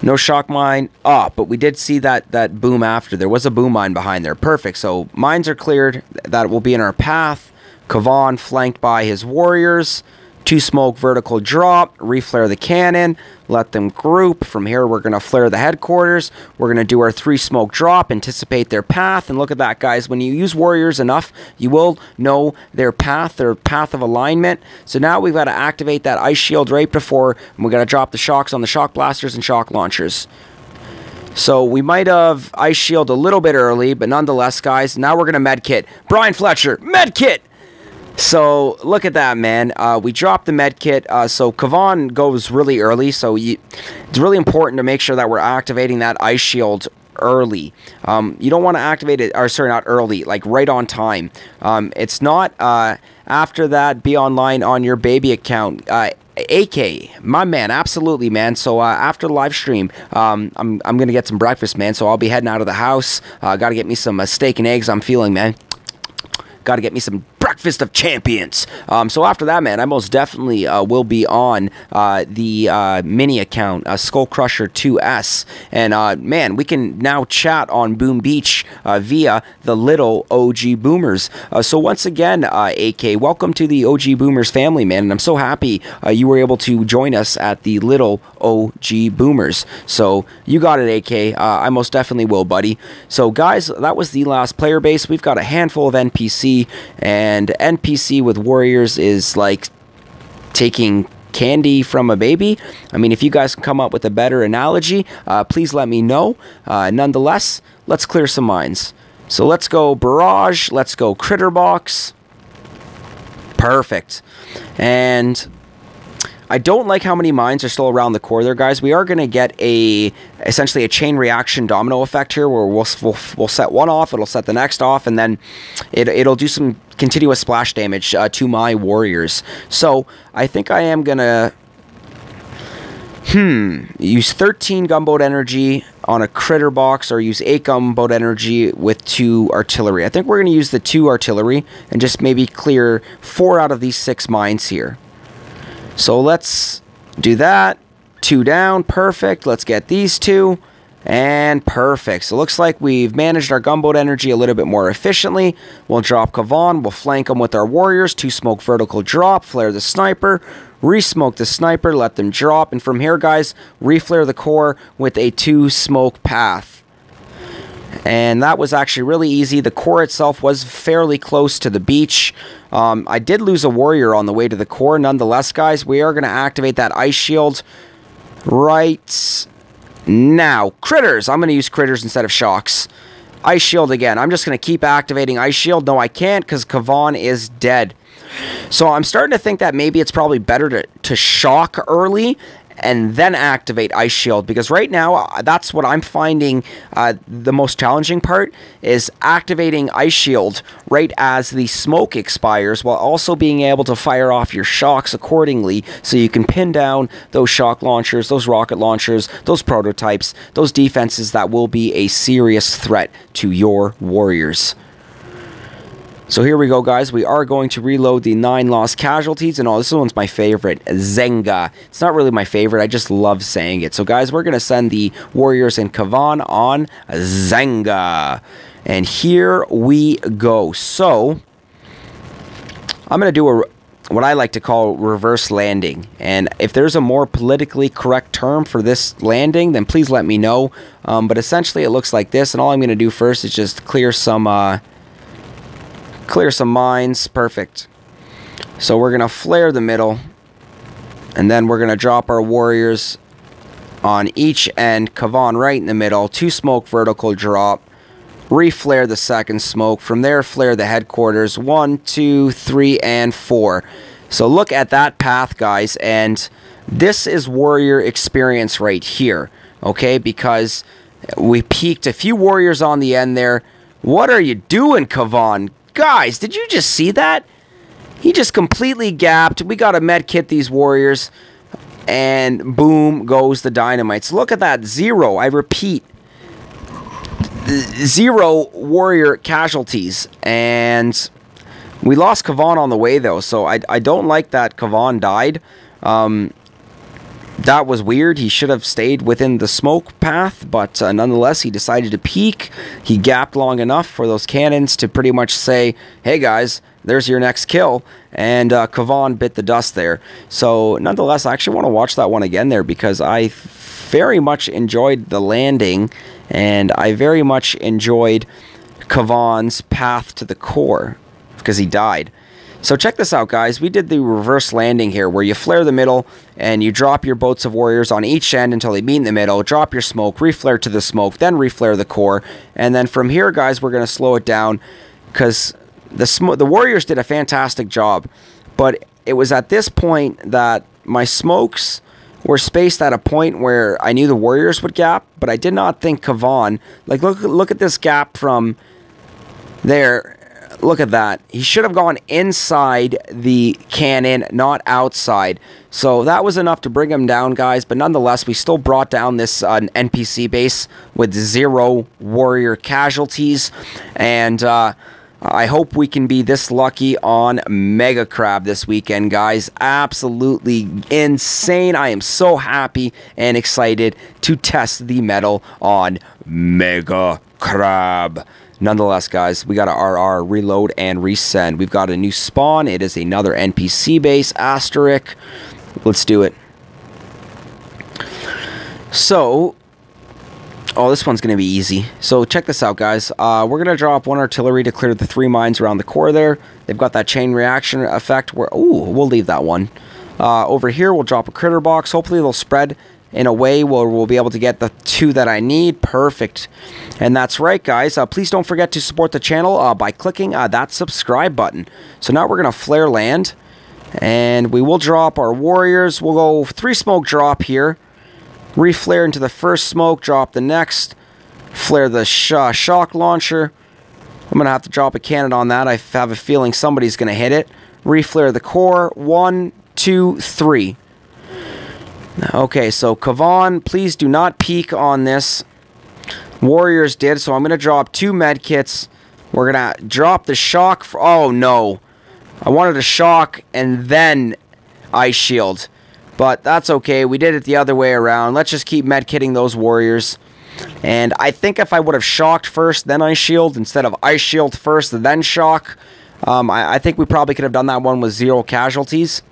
A: No shock mine. But we did see that boom after. There was a boom mine behind there. Perfect. So mines are cleared. That will be in our path. Kavan flanked by his warriors. 2 smoke vertical drop, reflare the cannon, let them group. From here, we're going to flare the headquarters. We're going to do our 3 smoke drop, anticipate their path. And look at that, guys. When you use warriors enough, you will know their path of alignment. So now we've got to activate that ice shield right before, and we've got to drop the shocks on the shock blasters and shock launchers. So we might have ice shield a little bit early, but nonetheless, guys, now we're going to medkit. Brian Fletcher, medkit! So, look at that, man. We dropped the medkit. So, Kavan goes really early. So, it's really important to make sure that we're activating that ice shield early. You don't want to activate it, or sorry, not early, like right on time. It's not after that, be online on your baby account. AK, my man, absolutely, man. So after the live stream, I'm gonna get some breakfast, man. So I'll be heading out of the house. Gotta get me some steak and eggs. I'm feeling, man. Gotta get me some breakfast of champions. So after that, man, I most definitely will be on the mini account, SkullCrusher 2S. And man, we can now chat on Boom Beach via the little OG Boomers. So once again, AK, welcome to the OG Boomers family, man. And I'm so happy you were able to join us at the little OG Boomers. So you got it, AK. I most definitely will, buddy. So guys, that was the last player base. We've got a handful of NPC, and NPC with warriors is like taking candy from a baby. I mean, if you guys can come up with a better analogy, please let me know. Nonetheless, let's clear some mines. So let's go barrage, let's go critter box. Perfect. And I don't like how many mines are still around the core there, guys. We are going to get essentially a chain reaction domino effect here, where we'll set one off, it'll set the next off, and then it'll do some continuous splash damage to my warriors. So I think I am going to use 13 gunboat energy on a critter box, or use 8 gunboat energy with 2 artillery. I think we're going to use the 2 artillery and just maybe clear 4 out of these 6 mines here. So let's do that. 2 down, perfect. Let's get these 2, and perfect. So it looks like we've managed our gunboat energy a little bit more efficiently. We'll drop Kavan, we'll flank them with our warriors. 2 smoke vertical drop, flare the sniper, re-smoke the sniper, let them drop. And from here, guys, reflare the core with a 2 smoke path. And that was actually really easy. The core itself was fairly close to the beach. I did lose a warrior on the way to the core. Nonetheless, guys, we are going to activate that ice shield right now. Critters. I'm going to use critters instead of shocks. Ice shield again. I'm just going to keep activating ice shield. No, I can't, because Kavan is dead. So I'm starting to think that maybe it's probably better to shock early and then activate ice shield, because right now that's what I'm finding the most challenging part, is activating ice shield right as the smoke expires, while also being able to fire off your shocks accordingly, so you can pin down those shock launchers, those rocket launchers, those prototypes, those defenses that will be a serious threat to your warriors. So here we go, guys. We are going to reload the 9 lost casualties. And this one's my favorite, Zenga. It's not really my favorite. I just love saying it. So, guys, we're going to send the warriors and Kavan on Zenga. And here we go. So, I'm going to do what I like to call reverse landing. And if there's a more politically correct term for this landing, then please let me know. But essentially, it looks like this. And all I'm going to do first is just clear some mines. Perfect. So we're going to flare the middle, and then we're going to drop our warriors on each end. Kavan right in the middle. 2 smoke vertical drop. Reflare the second smoke. From there, flare the headquarters. 1, 2, 3, and 4. So look at that path, guys, and this is warrior experience right here, okay? Because we peaked a few warriors on the end there. What are you doing, Kavan? Guys, did you just see that? He just completely gapped. We got to medkit these warriors. And boom goes the dynamites. Look at that. 0. I repeat. 0 warrior casualties. And we lost Kavan on the way, though. So I don't like that Kavan died. That was weird. He should have stayed within the smoke path, but nonetheless, he decided to peek. He gapped long enough for those cannons to pretty much say, hey guys, there's your next kill, and Kavan bit the dust there. So nonetheless, I actually want to watch that one again there, because I very much enjoyed the landing, and I very much enjoyed Kavan's path to the core, because he died. So check this out, guys. We did the reverse landing here, where you flare the middle, and you drop your boats of warriors on each end until they meet in the middle, drop your smoke, reflare to the smoke, then reflare the core, and then from here, guys, we're going to slow it down, because the warriors did a fantastic job, but it was at this point that my smokes were spaced at a point where I knew the warriors would gap, but I did not think Kavan, like, look at this gap from there. Look at that. He should have gone inside the cannon, not outside. So that was enough to bring him down, guys. But nonetheless, we still brought down this NPC base with 0 warrior casualties. And I hope we can be this lucky on MegaCrab this weekend, guys. Absolutely insane. I am so happy and excited to test the metal on MegaCrab. Nonetheless, guys, we got to RR, reload, and resend. We've got a new spawn. It is another NPC base, asterisk. Let's do it. So, oh, this one's going to be easy. So, check this out, guys. We're going to drop 1 artillery to clear the 3 mines around the core there. They've got that chain reaction effect where, ooh, we'll leave that one. Over here, we'll drop a critter box. Hopefully, they'll spread in a way where we'll be able to get the 2 that I need. Perfect. And that's right, guys. Please don't forget to support the channel by clicking that subscribe button. So now we're going to flare land, and we will drop our warriors. We'll go 3 smoke drop here. Reflare into the first smoke, drop the next. Flare the shock launcher. I'm going to have to drop a cannon on that. I have a feeling somebody's going to hit it. Reflare the core. 1, 2, 3. Okay, so Kavan, please do not peek on this. Warriors did, so I'm going to drop 2 medkits. We're going to drop the shock. Oh, no. I wanted a shock and then ice shield. But that's okay. We did it the other way around. Let's just keep medkitting those warriors. And I think if I would have shocked first, then ice shield, instead of ice shield first, then shock, I think we probably could have done that one with 0 casualties.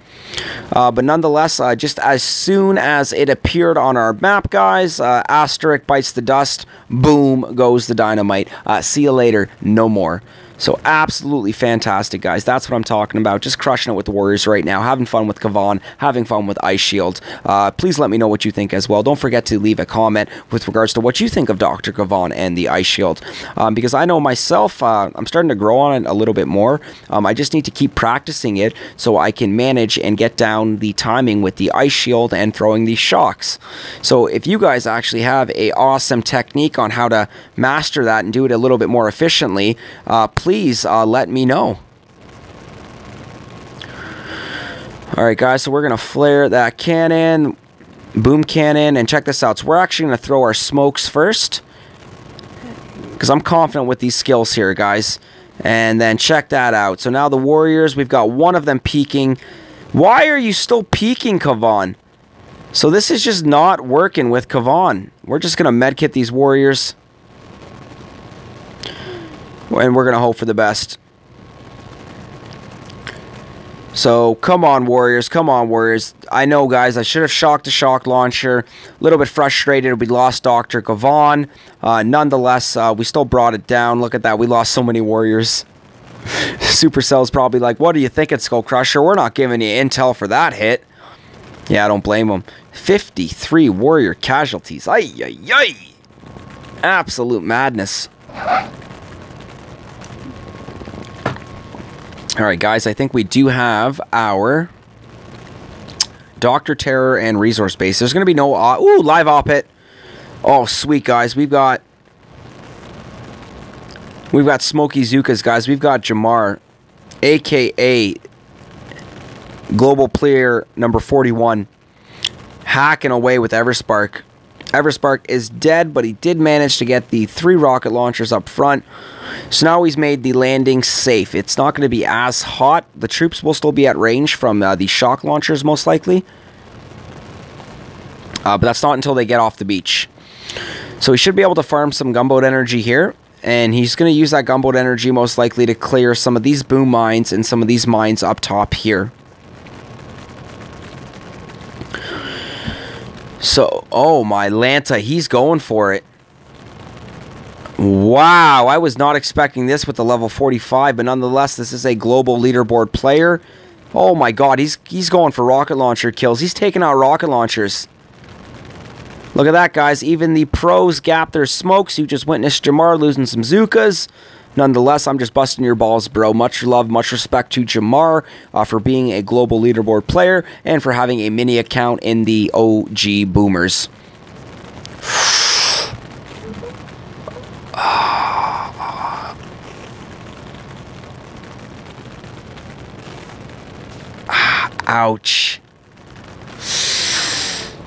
A: But nonetheless, just as soon as it appeared on our map, guys, asterisk bites the dust, boom goes the dynamite. See you later, no more. So absolutely fantastic, guys. That's what I'm talking about. Just crushing it with the Warriors right now. Having fun with Kavan. Having fun with Ice Shield. Please let me know what you think as well. Don't forget to leave a comment with regards to what you think of Dr. Kavan and the Ice Shield. Because I know myself, I'm starting to grow on it a little bit more. I just need to keep practicing it so I can manage and get down the timing with the Ice Shield and throwing these shocks. So if you guys actually have a awesome technique on how to master that and do it a little bit more efficiently, please let me know. Alright guys, so we're going to flare that cannon, boom cannon, and check this out. So we're actually going to throw our smokes first, because I'm confident with these skills here, guys. And then check that out. So now the Warriors, we've got one of them peeking. Why are you still peeking, Kavan? So this is just not working with Kavan. We're just going to medkit these Warriors. And we're going to hope for the best. So, come on, Warriors. Come on, Warriors. I know, guys, I should have shocked the shock launcher. A little bit frustrated. We lost Dr. Kavan. Nonetheless, we still brought it down. Look at that. We lost so many Warriors. Supercell's probably like, what do you think, SkullCrusher? We're not giving you intel for that hit. Yeah, I don't blame them. 53 Warrior casualties. Ay, ay, ay. Absolute madness. Alright guys, I think we do have our Dr. Terror and Resource Base. There's going to be no... ooh, live op hit. Oh, sweet guys. We've got Smoky Zukas, guys. We've got Jamar, a.k.a. Global Player number 41. hacking away with Everspark. Everspark is dead, but he did manage to get the 3 rocket launchers up front. So now he's made the landing safe. It's not going to be as hot. The troops will still be at range from the shock launchers, most likely. But that's not until they get off the beach. So he should be able to farm some gunboat energy here. And he's going to use that gunboat energy most likely to clear some of these boom mines and some of these mines up top here. So, oh my Lanta, he's going for it. Wow, I was not expecting this with the level 45, but nonetheless, this is a global leaderboard player. Oh my god, he's going for rocket launcher kills. He's taking out rocket launchers. Look at that, guys. Even the pros gap their smokes. You just witnessed Jamar losing some Zookas. Nonetheless, I'm just busting your balls, bro. Much love, much respect to Jamar for being a global leaderboard player and for having a mini account in the OG Boomers. Ouch.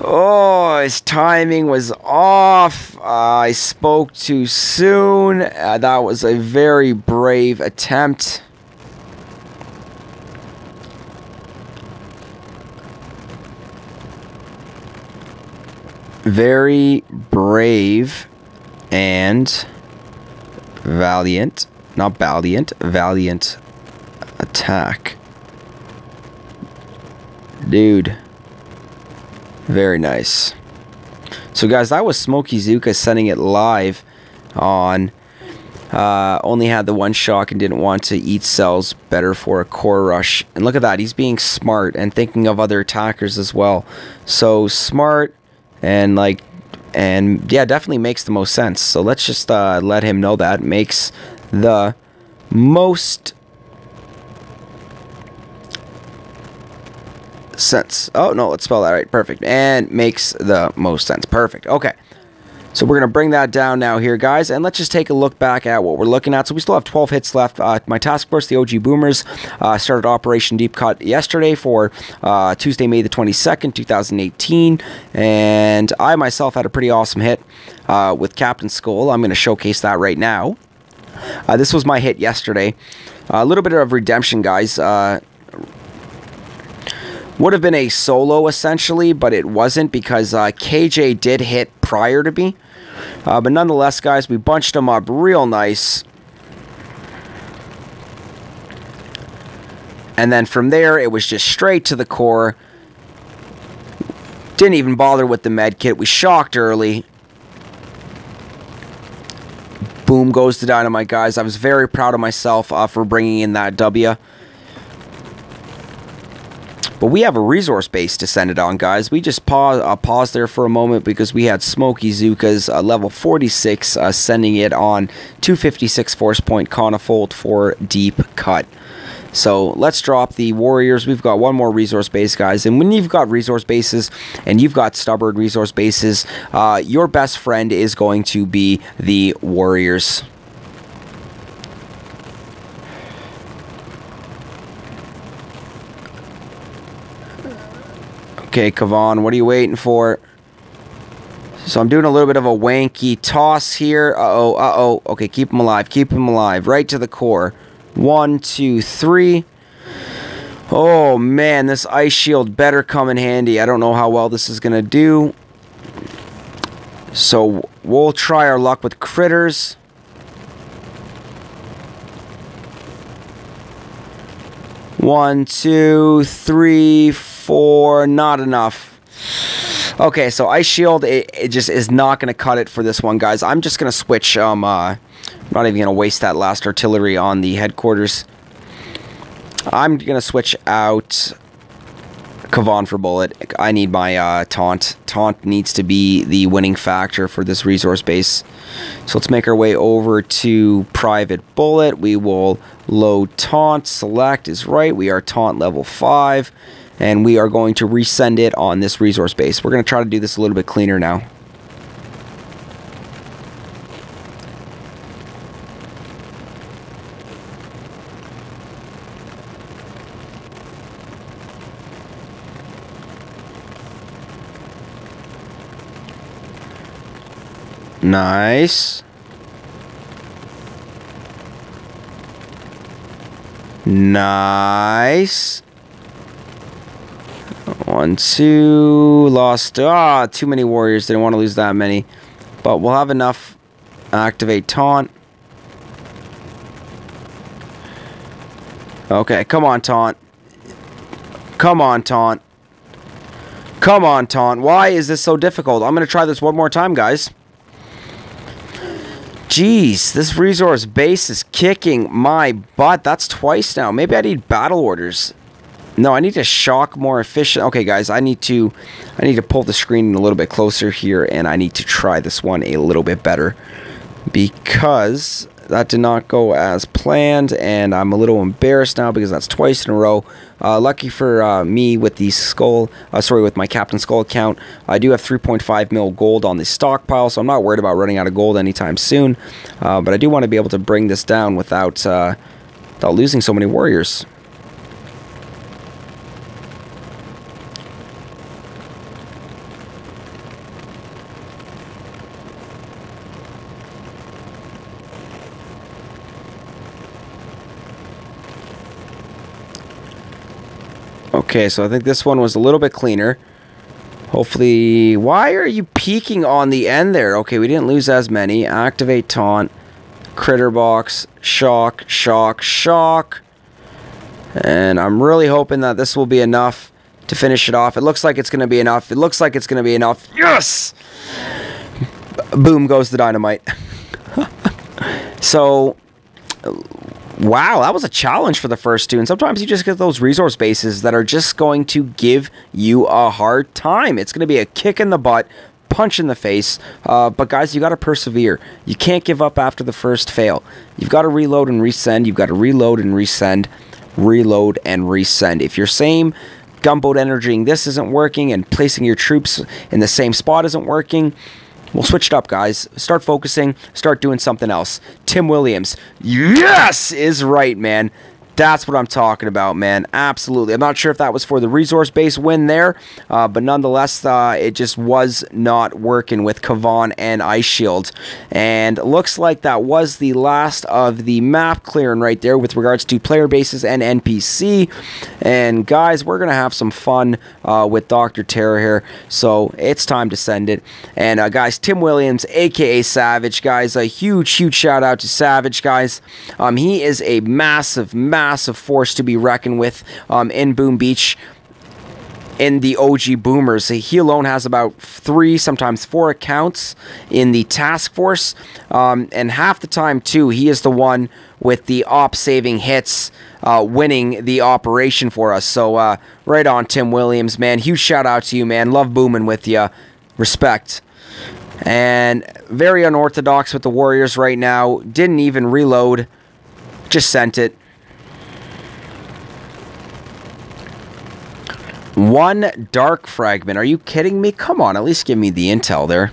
A: Oh, his timing was off. I spoke too soon. That was a very brave attempt. Very brave and valiant. Not valiant. Valiant attack. Dude. Very nice. So guys, that was Smokey Zuka sending it live on. Only had the 1 shock and didn't want to eat cells. Better for a core rush. And look at that. He's being smart and thinking of other attackers as well. So smart and yeah, definitely makes the most sense. So let's just let him know that. Makes the most sense. Oh, no, let's spell that right. Perfect. And makes the most sense. Perfect. Okay. So we're going to bring that down now here, guys. And let's just take a look back at what we're looking at. So we still have 12 hits left. My task force, the OG Boomers, started Operation Deep Cut yesterday for Tuesday, May the 22nd, 2018. And I myself had a pretty awesome hit with Cpt.Skull. I'm going to showcase that right now. This was my hit yesterday. A little bit of redemption, guys. Would have been a solo, essentially, but it wasn't because KJ did hit prior to me. But nonetheless, guys, we bunched them up real nice. And then from there, it was just straight to the core. Didn't even bother with the med kit. We shocked early. Boom goes the dynamite, guys. I was very proud of myself for bringing in that W. But we have a resource base to send it on, guys. We just paused there for a moment because we had Smokey Zuka's level 46 sending it on 256 force point Conifold for deep cut. So let's drop the warriors. We've got one more resource base, guys. And when you've got resource bases and you've got stubborn resource bases, your best friend is going to be the warriors. Okay, Kavan, what are you waiting for? So I'm doing a little bit of a wanky toss here. Uh-oh, uh-oh. Okay, keep him alive. Keep him alive. Right to the core. 1, 2, 3. Oh, man, this ice shield better come in handy. I don't know how well this is going to do. So we'll try our luck with critters. One, 2, 3, 4. Not enough. Okay, so Ice Shield, it just is not going to cut it for this one, guys. I'm just going to switch. I'm not even going to waste that last artillery on the headquarters. I'm going to switch out Kavan for bullet. I need my taunt. Taunt needs to be the winning factor for this resource base. So let's make our way over to private bullet. We will load taunt. Select is right. We are taunt level 5. And we are going to resend it on this resource base. We're going to try to do this a little bit cleaner now. Nice. Nice. 1, 2. Lost. Too many warriors. Didn't want to lose that many. But we'll have enough. Activate taunt. Okay, come on, taunt. Come on, taunt. Come on, taunt. Why is this so difficult? I'm going to try this one more time, guys. Jeez, this resource base is kicking my butt. That's twice now. Maybe I need battle orders. No, I need to shock more efficient. Okay, guys, I need to pull the screen a little bit closer here, and I need to try this one a little bit better because that did not go as planned, and I'm a little embarrassed now because that's twice in a row. Lucky for me with the with my Captain Skull account, I do have 3.5 mil gold on the stockpile, so I'm not worried about running out of gold anytime soon. But I do want to be able to bring this down without losing so many warriors. Okay, so I think this one was a little bit cleaner. Hopefully... Why are you peeking on the end there? Okay, we didn't lose as many. Activate taunt. Critter box. Shock, shock, shock. And I'm really hoping that this will be enough to finish it off. It looks like it's going to be enough. It looks like it's going to be enough. Yes! Boom goes the dynamite. So... Wow, that was a challenge for the first two, and sometimes you just get those resource bases that are just going to give you a hard time. It's going to be a kick in the butt, punch in the face, but guys, you got to persevere. You can't give up after the first fail. You've got to reload and resend. You've got to reload and resend, reload and resend. If your same gunboat energizing this isn't working and placing your troops in the same spot isn't working, we'll switch it up, guys. Start focusing. Start doing something else. Tim Williams. Yes! Is right, man. That's what I'm talking about, man. Absolutely. I'm not sure if that was for the resource-based win there, but nonetheless, it just was not working with Kavan and Ice Shield. And looks like that was the last of the map clearing right there with regards to player bases and NPC. And guys, we're going to have some fun with Dr. Terror here, so it's time to send it. And guys, Tim Williams, aka Savage, guys, a huge shout out to Savage, guys. He is a massive force to be reckoned with in Boom Beach in the OG Boomers. He alone has about 3, sometimes 4 accounts in the task force, and half the time too he is the one with the op saving hits, winning the operation for us. So right on, Tim Williams, man. Huge shout out to you, man. Love booming with you. Respect. And very unorthodox with the Warriors right now. Didn't even reload. Just sent it. 1 dark fragment. Are you kidding me? Come on, at least give me the intel there.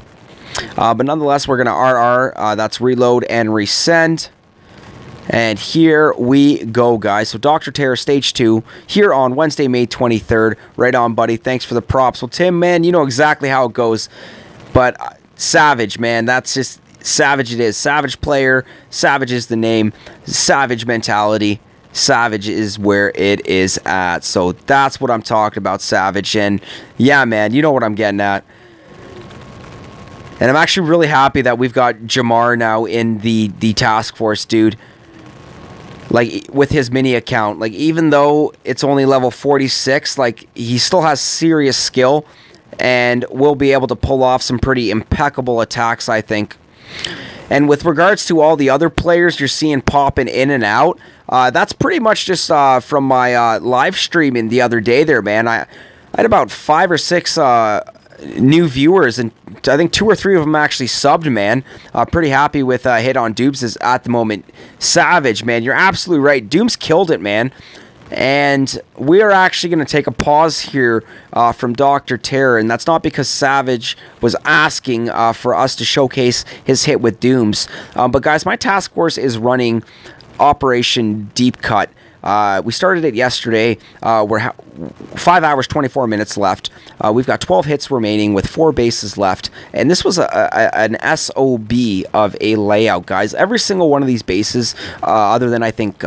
A: But nonetheless, we're going to RR. That's reload and resend. And here we go, guys. So Dr. Terror Stage 2 here on Wednesday, May 23rd. Right on, buddy. Thanks for the props. Well, Tim, man, you know exactly how it goes. But Savage, man, that's just Savage it is. Savage player. Savage is the name. Savage mentality. Savage is where it is at. So that's what I'm talking about, Savage. And yeah, man, you know what I'm getting at. And I'm actually really happy that we've got Jamar now in the task force, dude. Like, with his mini account. Like, even though it's only level 46, like, he still has serious skill. And will be able to pull off some pretty impeccable attacks, I think. And with regards to all the other players you're seeing popping in and out, that's pretty much just from my live streaming the other day there, man. I had about 5 or 6 new viewers, and I think 2 or 3 of them actually subbed, man. Pretty happy with Hit on Dooms at the moment. Savage, man, you're absolutely right. Dooms killed it, man. And we are actually going to take a pause here from Dr. Terror, and that's not because Savage was asking for us to showcase his hit with Dooms. But guys, my task force is running Operation Deep Cut. We started it yesterday. We're 5 hours, 24 minutes left. We've got 12 hits remaining with 4 bases left. And this was an SOB of a layout, guys. Every single one of these bases, other than I think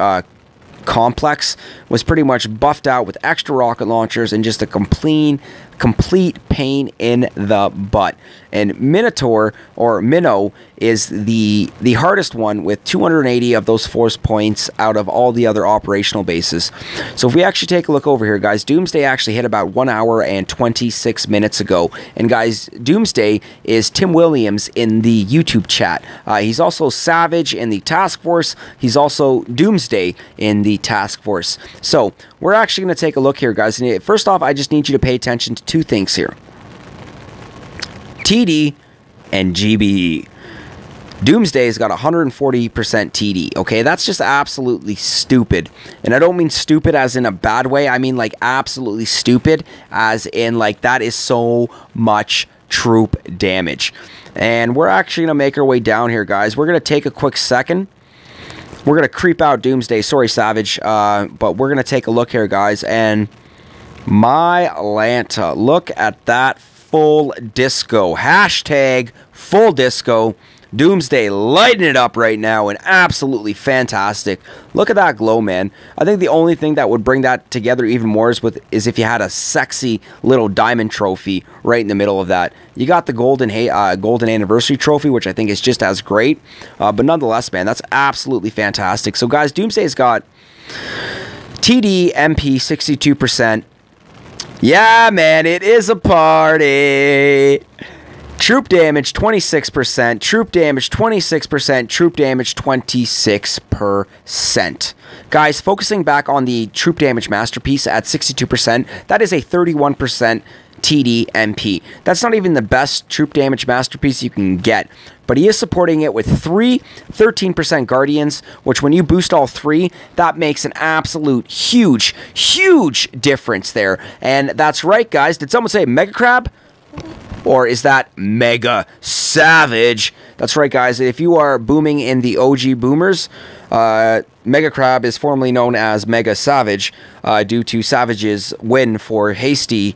A: Complex, was pretty much buffed out with extra rocket launchers and just a complete pain in the butt. And Minotaur, or Minnow, is the hardest one with 280 of those force points out of all the other operational bases. So if we actually take a look over here, guys, Doomsday actually hit about 1 hour and 26 minutes ago. And guys, Doomsday is Tim Williams in the YouTube chat. He's also Savage in the task force. He's also Doomsday in the task force. So we're actually going to take a look here, guys. And first off, I just need you to pay attention to 2 things here. TD and GBE. Doomsday's got 140% TD, okay? That's just absolutely stupid. And I don't mean stupid as in a bad way. I mean, like, absolutely stupid as in, like, that is so much troop damage. And we're actually going to make our way down here, guys. We're going to take a quick second. We're going to creep out Doomsday. Sorry, Savage. But we're going to take a look here, guys. And my Lanta, look at that full disco. Hashtag full disco. Doomsday lighting it up right now and absolutely fantastic. Look at that glow, man. I think the only thing that would bring that together even more is if you had a sexy little diamond trophy right in the middle of that. You got the golden anniversary trophy, which I think is just as great. But nonetheless, man, that's absolutely fantastic. So, guys, Doomsday's got TD, MP, 62%. Yeah, man, it is a party. Troop damage, 26%. Troop damage, 26%. Troop damage, 26%. Guys, focusing back on the troop damage masterpiece at 62%, that is a 31% TD MP. That's not even the best troop damage masterpiece you can get, but he is supporting it with 3 13% Guardians, which when you boost all 3, that makes an absolute huge difference there. And that's right, guys. Did someone say MegaCrab? Or is that Mega Savage? That's right, guys. If you are booming in the OG boomers, MegaCrab is formerly known as Mega Savage due to Savage's win for April's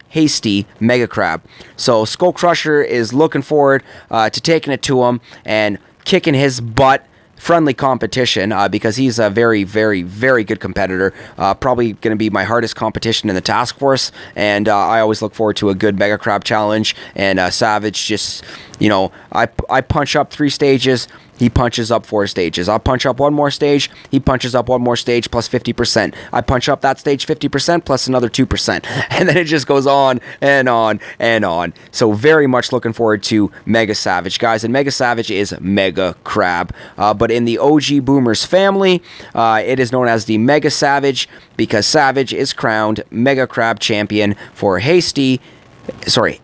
A: hasty MegaCrab. So SkullCrusher is looking forward to taking it to him and kicking his butt. Friendly competition because he's a very good competitor. Probably going to be my hardest competition in the task force, and I always look forward to a good MegaCrab challenge. And Savage just, you know, I punch up 3 stages. He punches up 4 stages. I'll punch up 1 more stage. He punches up 1 more stage plus 50%. I punch up that stage 50% plus another 2%. And then it just goes on and on and on. So very much looking forward to Mega Savage, guys. And Mega Savage is MegaCrab. But in the OG Boomers family, it is known as the Mega Savage because Savage is crowned MegaCrab champion for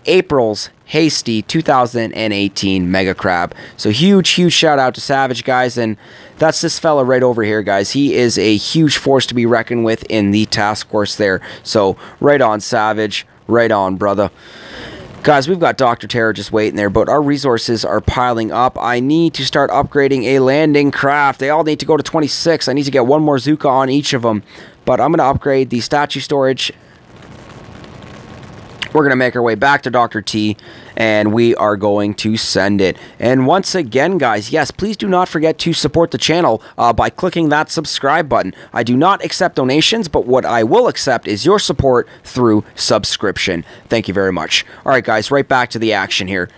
A: April's hasty 2018 MegaCrab. So huge shout out to Savage, guys, and that's this fella right over here, guys. He is a huge force to be reckoned with in the task force there. So right on, Savage, right on, brother. Guys, we've got Dr. Terror just waiting there, but our resources are piling up. I need to start upgrading a landing craft. They all need to go to 26. I need to get 1 more Zuka on each of them, but I'm going to upgrade the statue storage. We're going to make our way back to Dr. T, and we are going to send it. And once again, guys, yes, please do not forget to support the channel by clicking that subscribe button. I do not accept donations, but what I will accept is your support through subscription. Thank you very much. All right, guys, right back to the action here.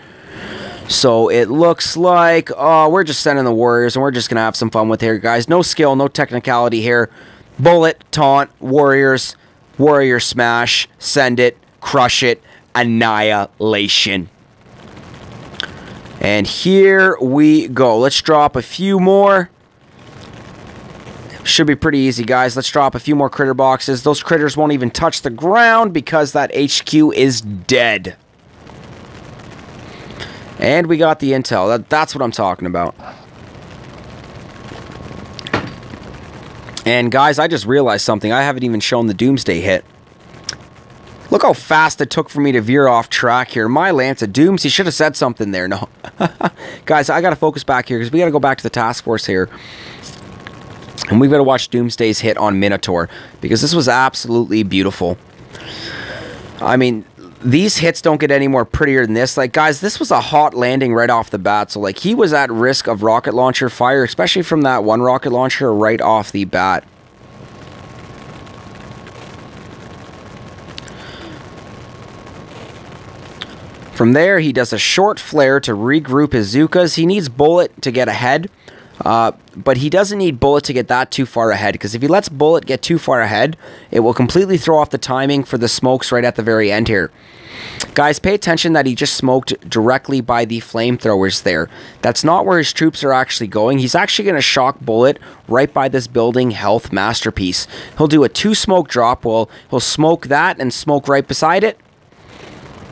A: So it looks like we're just sending the warriors, and we're just going to have some fun with here, guys. No skill, no technicality here. Bullet, taunt, warriors, warrior smash, send it. Crush it, annihilation. And here we go. Let's drop a few more. Should be pretty easy, guys. Let's drop a few more critter boxes. Those critters won't even touch the ground because that HQ is dead. And we got the intel. That's what I'm talking about. And guys, I just realized something. I haven't even shown the Doomsday hit. Look how fast it took for me to veer off track here. My Lance of Dooms, he should have said something there. No. Guys, I got to focus back here because we got to go back to the task force here. And we've got to watch Doomsday's hit on Minotaur, because this was absolutely beautiful. I mean, these hits don't get any more prettier than this. Like, guys, this was a hot landing right off the bat. So, like, he was at risk of rocket launcher fire, especially from that one rocket launcher right off the bat. From there, he does a short flare to regroup his Zookas. He needs Bullet to get ahead, but he doesn't need Bullet to get that too far ahead, because if he lets Bullet get too far ahead, it will completely throw off the timing for the smokes right at the very end here. Guys, pay attention that he just smoked directly by the flamethrowers there. That's not where his troops are actually going. He's actually going to shock Bullet right by this building health masterpiece. He'll do a 2-smoke drop. Well, he'll smoke that and smoke right beside it.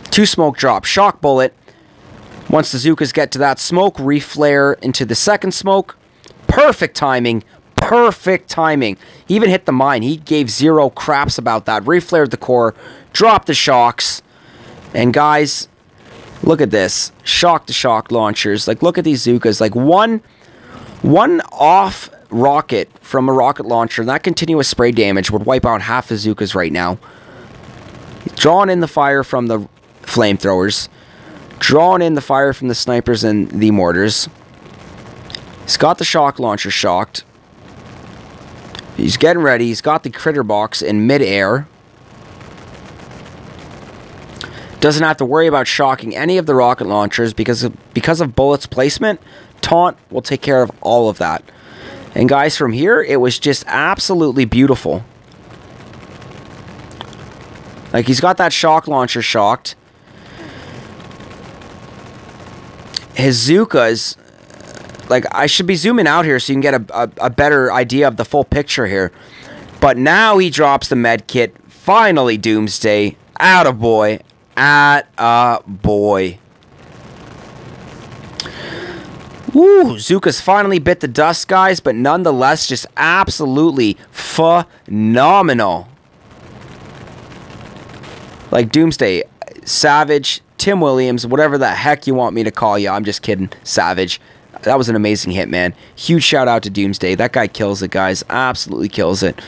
A: 2-smoke drop, shock Bullet. Once the Zookas get to that smoke, reflare into the second smoke. Perfect timing. Perfect timing. He even hit the mine. He gave zero craps about that. Reflared the core, dropped the shocks. And guys, look at this. Shock-to-shock launchers. Like, look at these Zookas. Like, one off rocket from a rocket launcher, and that continuous spray damage would wipe out half the Zookas right now. Drawing in the fire from the flamethrowers, drawing in the fire from the snipers and the mortars. He's got the shock launcher shocked. He's getting ready. He's got the critter box in midair. Doesn't have to worry about shocking any of the rocket launchers because of Bullet's placement. Taunt will take care of all of that. And guys, from here, it was just absolutely beautiful. Like, he's got that shock launcher shocked. His Zookas, like, I should be zooming out here so you can get a better idea of the full picture here. But now he drops the med kit. Finally, Doomsday. Attaboy. Attaboy. Woo, Zookas finally bit the dust, guys, but nonetheless, just absolutely phenomenal. Like, Doomsday, Savage, Tim Williams, whatever the heck you want me to call you. I'm just kidding. Savage. That was an amazing hit, man. Huge shout out to Doomsday. That guy kills it, guys. Absolutely kills it.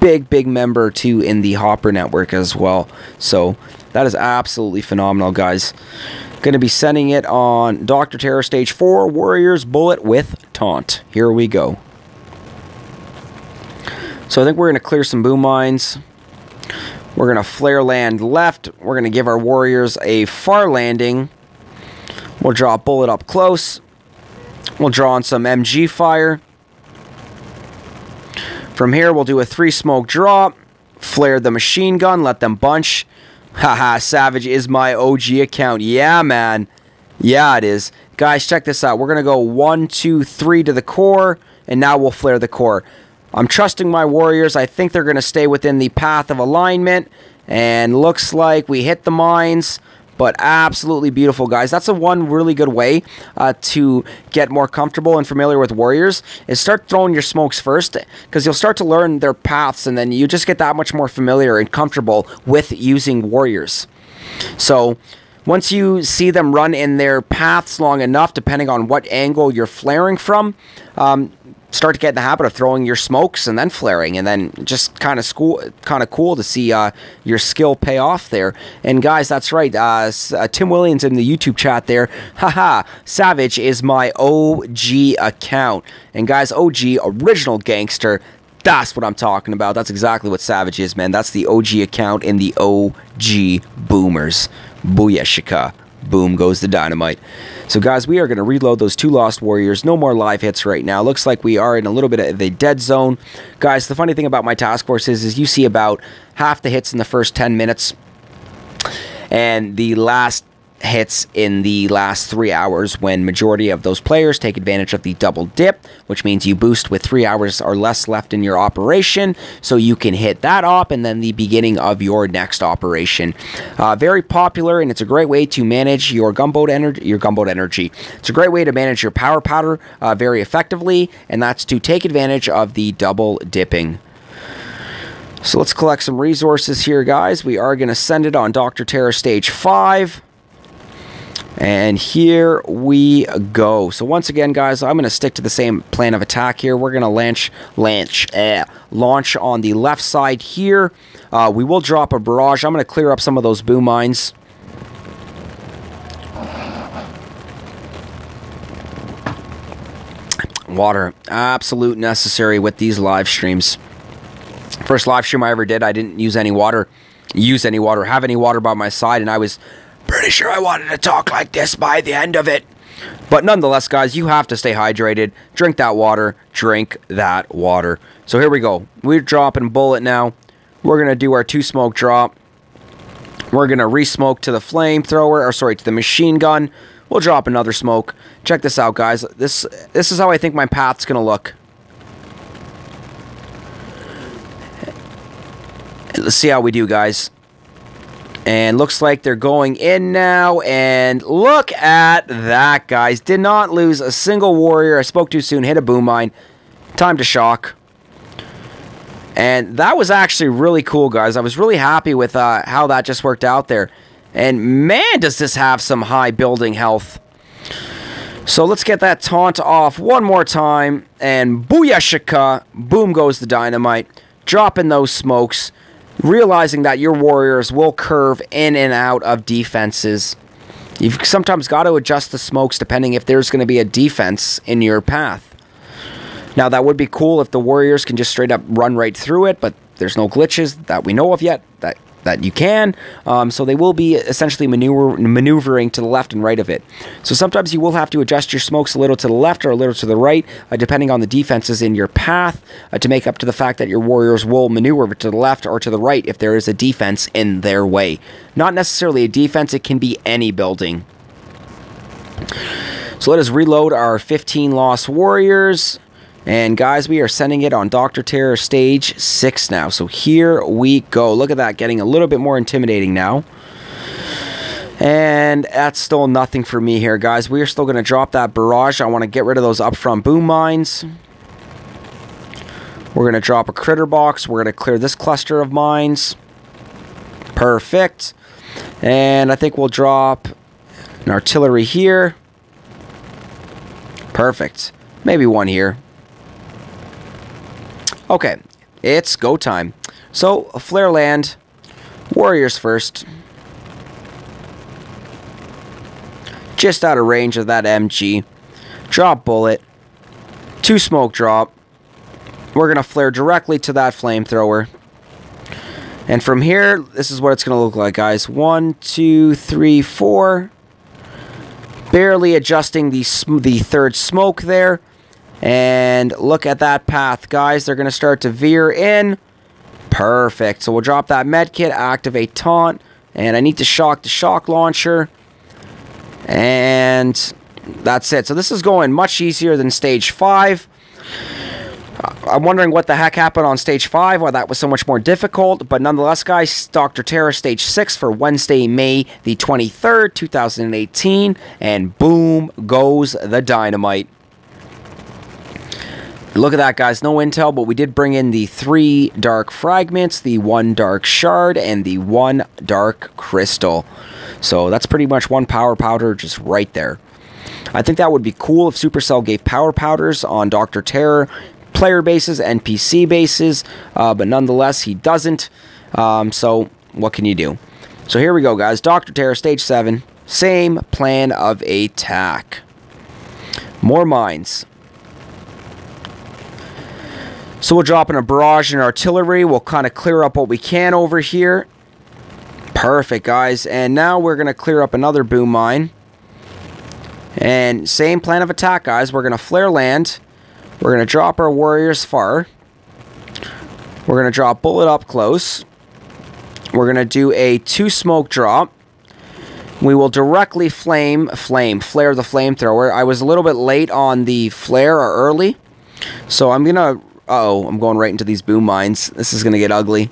A: Big member, too, in the Hopper network as well. So, that is absolutely phenomenal, guys. Going to be sending it on Dr. Terror Stage 4, Warriors Bullet with Taunt. Here we go. So, I think we're going to clear some boom mines. We're going to flare land left. We're going to give our warriors a far landing. We'll draw a Bullet up close. We'll draw on some MG fire. From here, we'll do a 3-smoke drop. Flare the machine gun. Let them bunch. Haha, Savage is my OG account. Yeah, man. Yeah, it is. Guys, check this out. We're going to go 1, 2, 3 to the core. And now we'll flare the core. I'm trusting my warriors. I think they're going to stay within the path of alignment. And looks like we hit the mines. But absolutely beautiful, guys. That's one really good way to get more comfortable and familiar with warriors, is start throwing your smokes first, because you'll start to learn their paths, and then you just get that much more familiar and comfortable with using warriors. So once you see them run in their paths long enough, depending on what angle you're flaring from, start to get in the habit of throwing your smokes and then flaring, and then just kind of cool to see your skill pay off there. And guys, that's right, Tim Williams in the YouTube chat there, haha, Savage is my OG account. And guys, OG, original gangster, that's what I'm talking about. That's exactly what Savage is, man. That's the OG account in the OG boomers. Booyah. Boom goes the dynamite. So guys, we are going to reload those 2 lost warriors. No more live hits right now. Looks like we are in a little bit of a dead zone. Guys, the funny thing about my task force is you see about half the hits in the first 10 minutes. And the last hits in the last 3 hours, when majority of those players take advantage of the double dip, which means you boost with 3 hours or less left in your operation, so you can hit that op and then the beginning of your next operation. Very popular, and it's a great way to manage your gunboat energy. It's a great way to manage your power powder very effectively, and that's to take advantage of the double dipping. So let's collect some resources here, guys. We are going to send it on Dr. Terror Stage 5. And here we go. So once again, guys, I'm going to stick to the same plan of attack here. We're going to launch on the left side here. We will drop a barrage. I'm going to clear up some of those boom mines. Water, absolute necessary with these live streams. First live stream I ever did, I didn't use any water, have any water by my side, and I was pretty sure I wanted to talk like this by the end of it. But nonetheless, guys, you have to stay hydrated. Drink that water. Drink that water. So here we go. We're dropping bullet now. We're going to do our 2 smoke drop. We're going to re-smoke to the flamethrower, or sorry, to the machine gun. We'll drop another smoke. Check this out, guys. This is how I think my path's going to look. Let's see how we do, guys. And looks like they're going in now. And look at that, guys. Did not lose a single warrior. I spoke too soon. Hit a boom mine. Time to shock. And that was actually really cool, guys. I was really happy with how that just worked out there. And man, does this have some high building health. So let's get that taunt off one more time. And booyah! Boom goes the dynamite. Dropping those smokes. Realizing that your warriors will curve in and out of defenses. You've sometimes got to adjust the smokes depending if there's going to be a defense in your path. Now, that would be cool if the warriors can just straight up run right through it, but there's no glitches that we know of yet that you can. So they will be essentially maneuvering to the left and right of it. So sometimes you will have to adjust your smokes a little to the left or a little to the right, depending on the defenses in your path, to make up to the fact that your warriors will maneuver to the left or to the right if there is a defense in their way. Not necessarily a defense, it can be any building. So let us reload our 15 lost warriors. And guys, we are sending it on Dr. Terror stage 6 now. So here we go. Look at that, getting a little bit more intimidating now. And that's still nothing for me here, guys. We are still going to drop that barrage. I want to get rid of those upfront boom mines. We're going to drop a critter box. We're going to clear this cluster of mines. Perfect. And I think we'll drop an artillery here. Perfect. Maybe one here. Okay, it's go time. So, flare land, warriors first. Just out of range of that MG. Drop bullet. 2 smoke drop. We're going to flare directly to that flamethrower. And from here, this is what it's going to look like, guys. 1, 2, 3, 4. Barely adjusting the third smoke there. And look at that path, guys. They're going to start to veer in. Perfect. So we'll drop that medkit, activate taunt, and I need to shock the shock launcher. And that's it. So this is going much easier than stage 5. I'm wondering what the heck happened on stage 5, why that was so much more difficult. But nonetheless, guys, Dr. Terror stage 6 for Wednesday, May the 23rd, 2018. And boom goes the dynamite. Look at that, guys. No intel, but we did bring in the 3 dark fragments, the 1 dark shard, and the 1 dark crystal. So that's pretty much 1 power powder just right there. I think that would be cool if Supercell gave power powders on Dr. Terror player bases and PC bases, but nonetheless, he doesn't. So what can you do? So here we go, guys. Dr. Terror stage 7. Same plan of attack. More mines. So we'll drop in a barrage and artillery. We'll kind of clear up what we can over here. Perfect, guys. And now we're going to clear up another boom mine. And same plan of attack, guys. We're going to flare land. We're going to drop our warriors far. We're going to drop bullet up close. We're going to do a 2 smoke drop. We will directly flare the flamethrower. I was a little bit late on the flare or early. So I'm going to... Uh-oh, I'm going right into these boom mines. This is going to get ugly.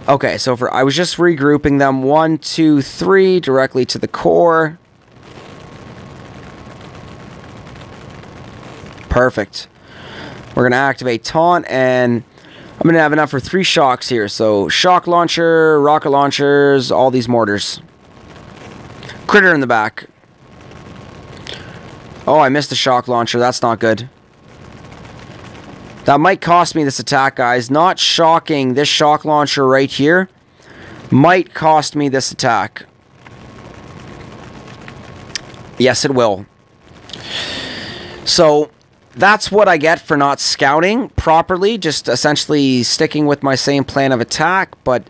A: Okay, so I was just regrouping them. 1, 2, 3, directly to the core. Perfect. We're going to activate taunt, and I'm going to have enough for 3 shocks here. So, shock launcher, rocket launchers, all these mortars. Critter in the back. Oh, I missed the shock launcher. That's not good. That might cost me this attack, guys. Not shocking this shock launcher right here might cost me this attack. Yes, it will. So, that's what I get for not scouting properly. Just essentially sticking with my same plan of attack. But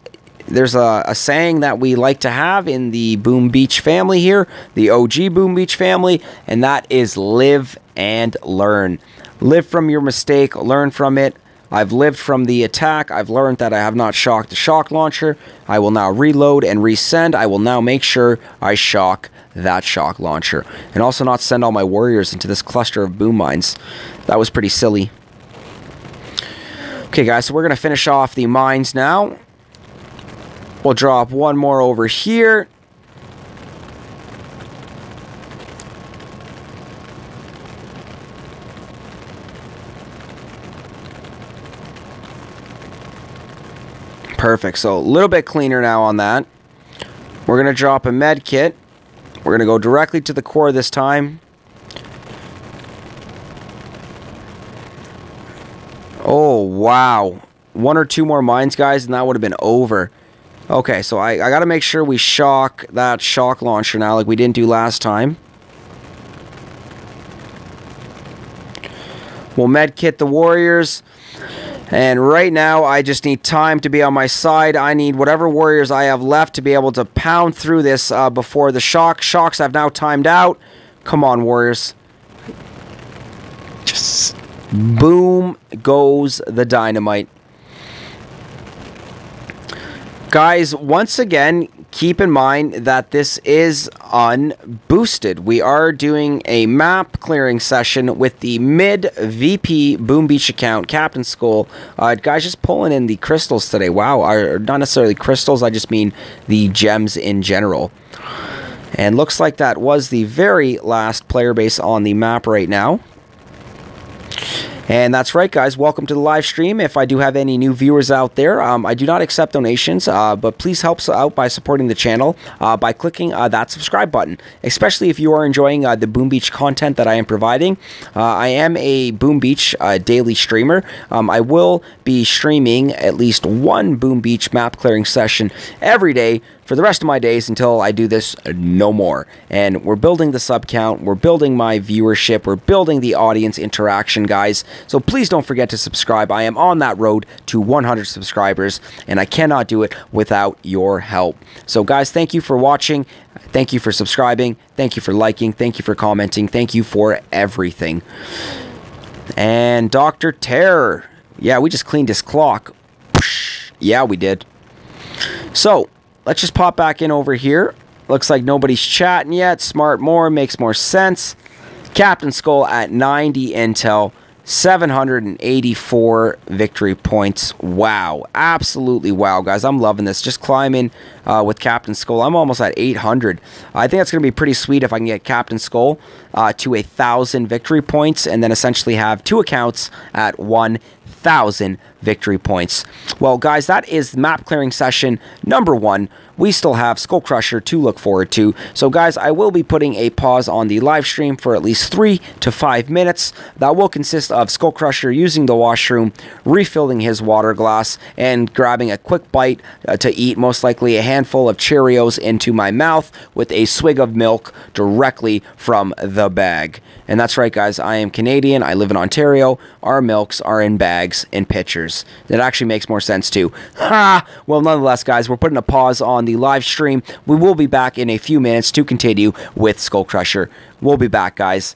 A: there's a saying that we like to have in the Boom Beach family here. The OG Boom Beach family. And that is live and learn. Live from your mistake, learn from it. I've lived from the attack. I've learned that I have not shocked the shock launcher. I will now reload and resend. I will now make sure I shock that shock launcher. And also not send all my warriors into this cluster of boom mines. That was pretty silly. Okay, guys, so we're going to finish off the mines now. We'll drop one more over here. Perfect. So a little bit cleaner now on that. We're going to drop a med kit. We're going to go directly to the core this time. Oh, wow. One or two more mines, guys, and that would have been over. Okay, so I got to make sure we shock that shock launcher now like we didn't do last time. We'll med kit the warriors. And right now, I just need time to be on my side. I need whatever warriors I have left to be able to pound through this before the shock. Shocks have now timed out. Come on, warriors. Just boom goes the dynamite. Guys, once again, keep in mind that this is unboosted. We are doing a map clearing session with the mid VP Boom Beach account, Cpt.Skull. Guys, just pulling in the crystals today. Wow, not necessarily crystals, I just mean the gems in general. And looks like that was the very last player base on the map right now. And that's right, guys. Welcome to the live stream. If I do have any new viewers out there, I do not accept donations, but please help out by supporting the channel by clicking that subscribe button, especially if you are enjoying the Boom Beach content that I am providing. I am a Boom Beach daily streamer. I will be streaming at least one Boom Beach map clearing session every day for the rest of my days until I do this no more. And we're building the sub count, we're building my viewership, we're building the audience interaction, guys. So please don't forget to subscribe. I am on that road to 100 subscribers, and I cannot do it without your help. So guys, thank you for watching. Thank you for subscribing. Thank you for liking. Thank you for commenting. Thank you for everything. And Dr. Terror. Yeah, we just cleaned his clock. Yeah, we did. So, let's just pop back in over here. Looks like nobody's chatting yet. Smart more, makes more sense. Cpt.Skull at 90 intel, 784 victory points. Wow. Absolutely wow, guys. I'm loving this. Just climbing with Cpt.Skull. I'm almost at 800. I think that's going to be pretty sweet if I can get Cpt.Skull to 1,000 victory points and then essentially have two accounts at 1,000 victory points. Well, guys, that is map clearing session number 1. We still have SkullCrusher to look forward to. So, guys, I will be putting a pause on the live stream for at least 3 to 5 minutes. That will consist of SkullCrusher using the washroom, refilling his water glass, and grabbing a quick bite to eat, most likely a handful of Cheerios into my mouth with a swig of milk directly from the bag. And that's right, guys, I am Canadian. I live in Ontario. Our milks are in bags in pitchers. That actually makes more sense, too. Ha! Well, nonetheless, guys, we're putting a pause on the live stream. We will be back in a few minutes to continue with SkullCrusher. We'll be back, guys.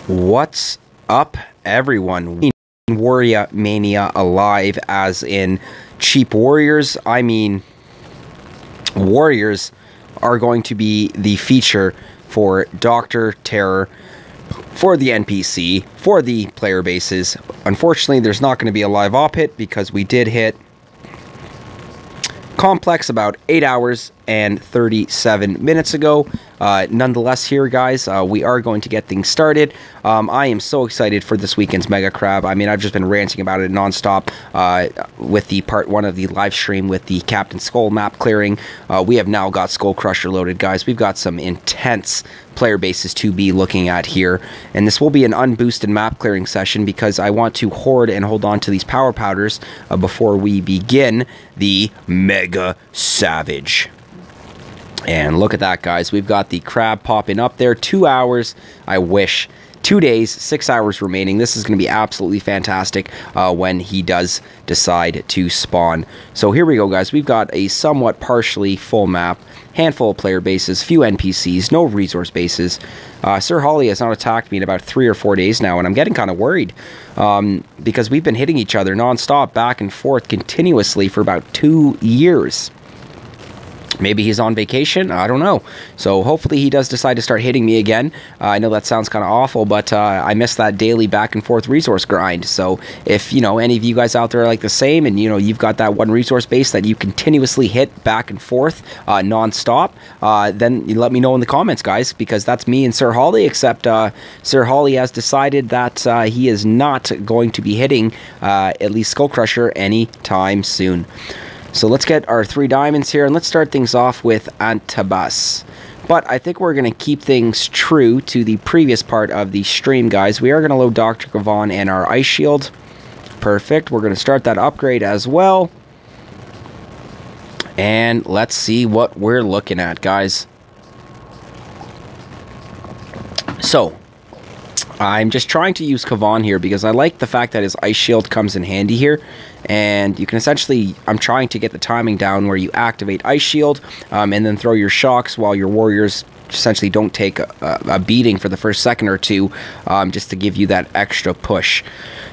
A: What's up, everyone? Warrior Mania alive, as in cheap warriors. I mean, warriors are going to be the feature for Dr. Terror, for the NPC, for the player bases. Unfortunately, there's not going to be a live op hit because we did hit Complex about 8 hours and 37 minutes ago. Nonetheless, here, guys, we are going to get things started. I am so excited for this weekend's MegaCrab. I mean, I've just been ranting about it nonstop with the part 1 of the live stream with the Cpt.Skull map clearing. We have now got SkullCrusher loaded, guys. We've got some intense player bases to be looking at here, and this will be an unboosted map clearing session because I want to hoard and hold on to these power powders before we begin the Mega Savage. And look at that, guys. We've got the crab popping up there. 2 hours. I wish. 2 days, 6 hours remaining. This is going to be absolutely fantastic when he does decide to spawn. So here we go, guys. We've got a somewhat partially full map. Handful of player bases, few NPCs, no resource bases. Sir Holly has not attacked me in about 3 or 4 days now, and I'm getting kind of worried because we've been hitting each other nonstop, back and forth, continuously for about 2 years. Maybe he's on vacation. I don't know. So hopefully he does decide to start hitting me again. I know that sounds kind of awful, but I miss that daily back and forth resource grind. So if, you know, any of you guys out there are like the same and, you know, you've got that one resource base that you continuously hit back and forth non-stop, then you let me know in the comments, guys, because that's me and Sir Holly, except Sir Holly has decided that he is not going to be hitting at least SkullCrusher anytime soon. So let's get our 3 diamonds here, and let's start things off with Antabas. But I think we're going to keep things true to the previous part of the stream, guys. We are going to load Dr. Kavan and our Ice Shield. Perfect. We're going to start that upgrade as well. And let's see what we're looking at, guys. So I'm just trying to use Kavan here because I like the fact that his Ice Shield comes in handy here. And you can essentially, I'm trying to get the timing down where you activate Ice Shield and then throw your shocks while your warriors essentially don't take a beating for the first second or two, just to give you that extra push.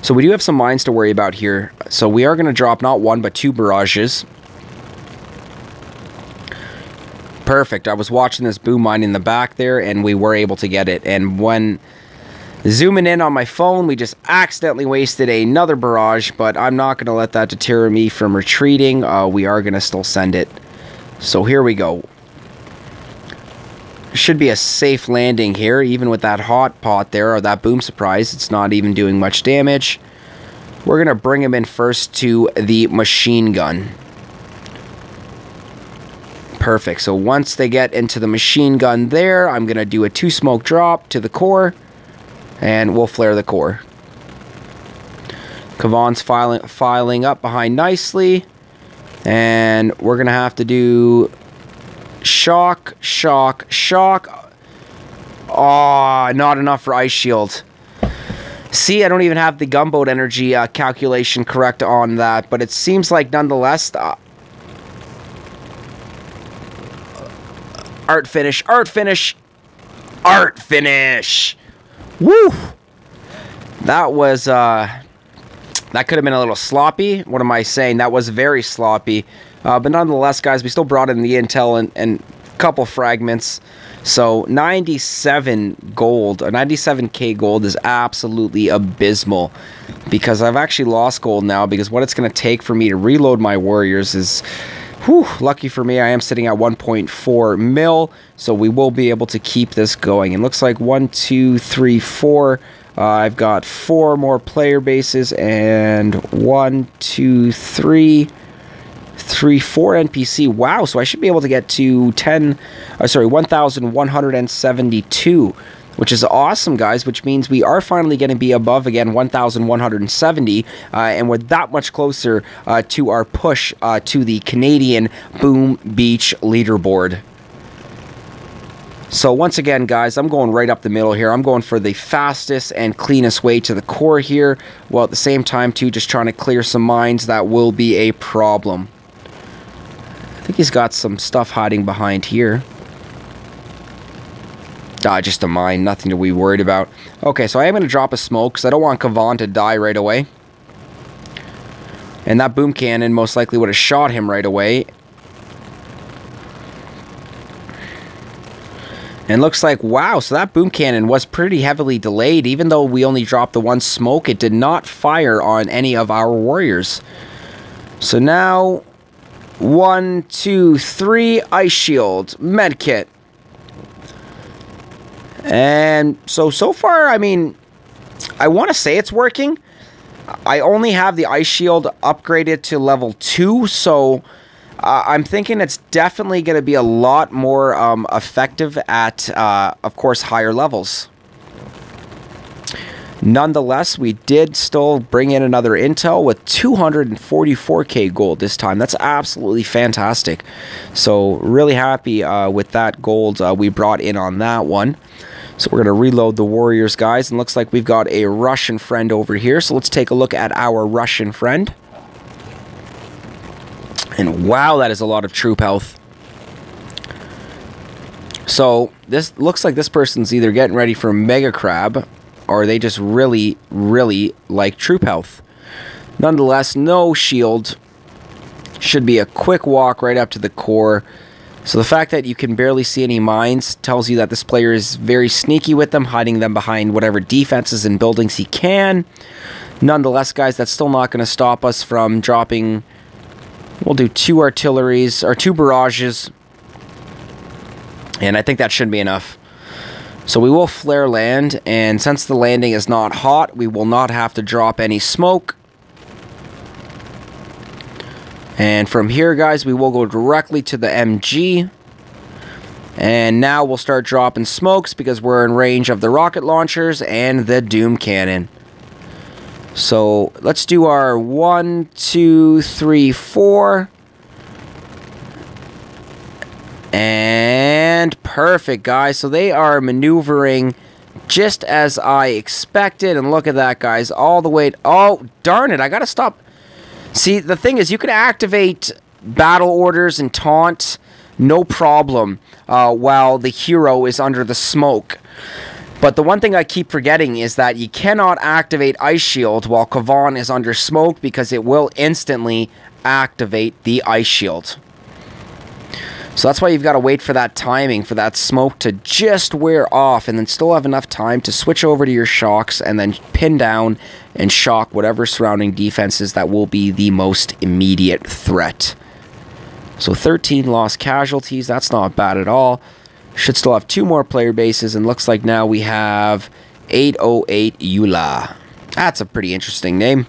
A: So we do have some mines to worry about here. So we are going to drop not 1 but 2 barrages. Perfect. I was watching this boom mine in the back there, and we were able to get it. And when zooming in on my phone, we just accidentally wasted another barrage, but I'm not going to let that deter me from retreating. We are going to still send it. So here we go. Should be a safe landing here, even with that hot pot there, or that boom surprise. It's not even doing much damage. We're going to bring him in first to the machine gun. Perfect. So once they get into the machine gun there, I'm going to do a 2 smoke drop to the core. And we'll flare the core. Kavan's filing up behind nicely. And we're going to have to do shock, shock, shock. Oh, not enough for Ice Shield. See, I don't even have the gunboat energy calculation correct on that. But it seems like nonetheless, art finish, art finish, art finish. Woo! That was, that could have been a little sloppy. What am I saying? That was very sloppy. But nonetheless, guys, we still brought in the intel and a couple fragments. So 97 gold, or 97k gold is absolutely abysmal. Because I've actually lost gold now, because what it's going to take for me to reload my warriors is, whew, lucky for me, I am sitting at 1.4 mil, so we will be able to keep this going. It looks like 1, 2, 3, 4. I've got 4 more player bases, and 1, 2, 3, 4 NPC. Wow, so I should be able to get to 1,172, which is awesome, guys, which means we are finally going to be above, again, 1,170, and we're that much closer to our push to the Canadian Boom Beach leaderboard. So once again, guys, I'm going right up the middle here. I'm going for the fastest and cleanest way to the core here, while at the same time, too, just trying to clear some mines that will be a problem. I think he's got some stuff hiding behind here. Just a mine, nothing to be worried about. Okay, so I am going to drop a smoke because I don't want Kavan to die right away. And that boom cannon most likely would have shot him right away. And looks like, wow, so that boom cannon was pretty heavily delayed. Even though we only dropped the one smoke, it did not fire on any of our warriors. So now, 1, 2, 3, ice shield, medkit. And so far, I mean, I want to say it's working. I only have the ice shield upgraded to level 2, so I'm thinking it's definitely going to be a lot more effective at, of course, higher levels. Nonetheless, we did still bring in another intel with 244k gold this time. That's absolutely fantastic. So really happy with that gold we brought in on that one. So we're going to reload the warriors, guys. And looks like we've got a Russian friend over here. So let's take a look at our Russian friend. And wow, that is a lot of troop health. So this looks like this person's either getting ready for MegaCrab, or they just really, really like troop health. Nonetheless, no shield. Should be a quick walk right up to the core. So the fact that you can barely see any mines tells you that this player is very sneaky with them, hiding them behind whatever defenses and buildings he can. Nonetheless, guys, that's still not going to stop us from dropping... We'll do 2 artilleries, or 2 barrages. And I think that should be enough. So we will flare land, and since the landing is not hot, we will not have to drop any smoke. And from here, guys, we will go directly to the MG. And now we'll start dropping smokes because we're in range of the rocket launchers and the Doom Cannon. So let's do our 1, 2, 3, 4. And perfect, guys. So they are maneuvering just as I expected. And look at that, guys. All the way... Oh, darn it. I got to stop... See, the thing is, you can activate battle orders and taunt, no problem, while the hero is under the smoke. But the one thing I keep forgetting is that you cannot activate Ice Shield while Kavan is under smoke, because it will instantly activate the Ice Shield. So that's why you've got to wait for that timing, for that smoke to just wear off, and then still have enough time to switch over to your shocks and then pin down and shock whatever surrounding defenses that will be the most immediate threat. So 13 lost casualties, that's not bad at all. Should still have 2 more player bases, and looks like now we have 808 Eula. That's a pretty interesting name.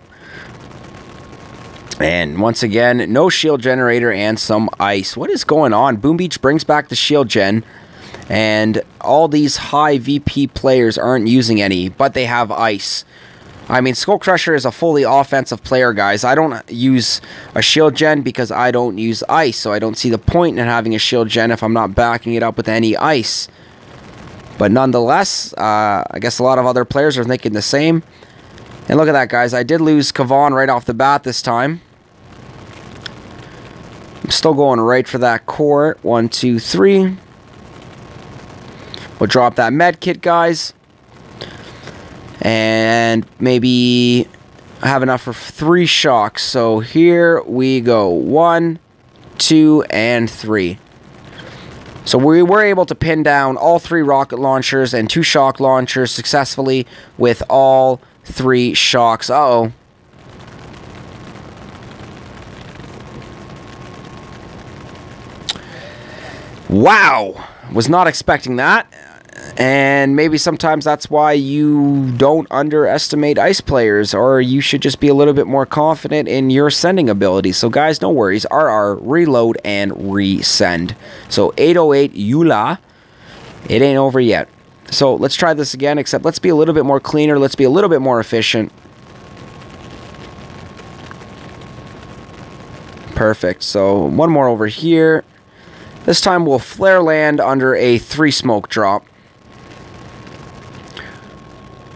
A: And once again, no shield generator and some ice. What is going on? Boom Beach brings back the shield gen, and all these high VP players aren't using any, but they have ice. I mean, SkullCrusher is a fully offensive player, guys. I don't use a shield gen because I don't use ice, so I don't see the point in having a shield gen if I'm not backing it up with any ice. But nonetheless, I guess a lot of other players are thinking the same. And look at that, guys. I did lose Kavan right off the bat this time. I'm still going right for that core. 1, 2, 3. We'll drop that med kit, guys. And maybe have enough for 3 shocks. So here we go. 1, 2, and 3. So we were able to pin down all 3 rocket launchers and 2 shock launchers successfully with all 3 shocks. Uh-oh. Wow. Was not expecting that. And maybe sometimes that's why you don't underestimate ice players, or you should just be a little bit more confident in your sending ability. So guys, no worries. RR, reload, and resend. So 808 Eula. It ain't over yet. So let's try this again, except let's be a little bit more cleaner. Let's be a little bit more efficient. Perfect. So one more over here. This time we'll flare land under a 3 smoke drop.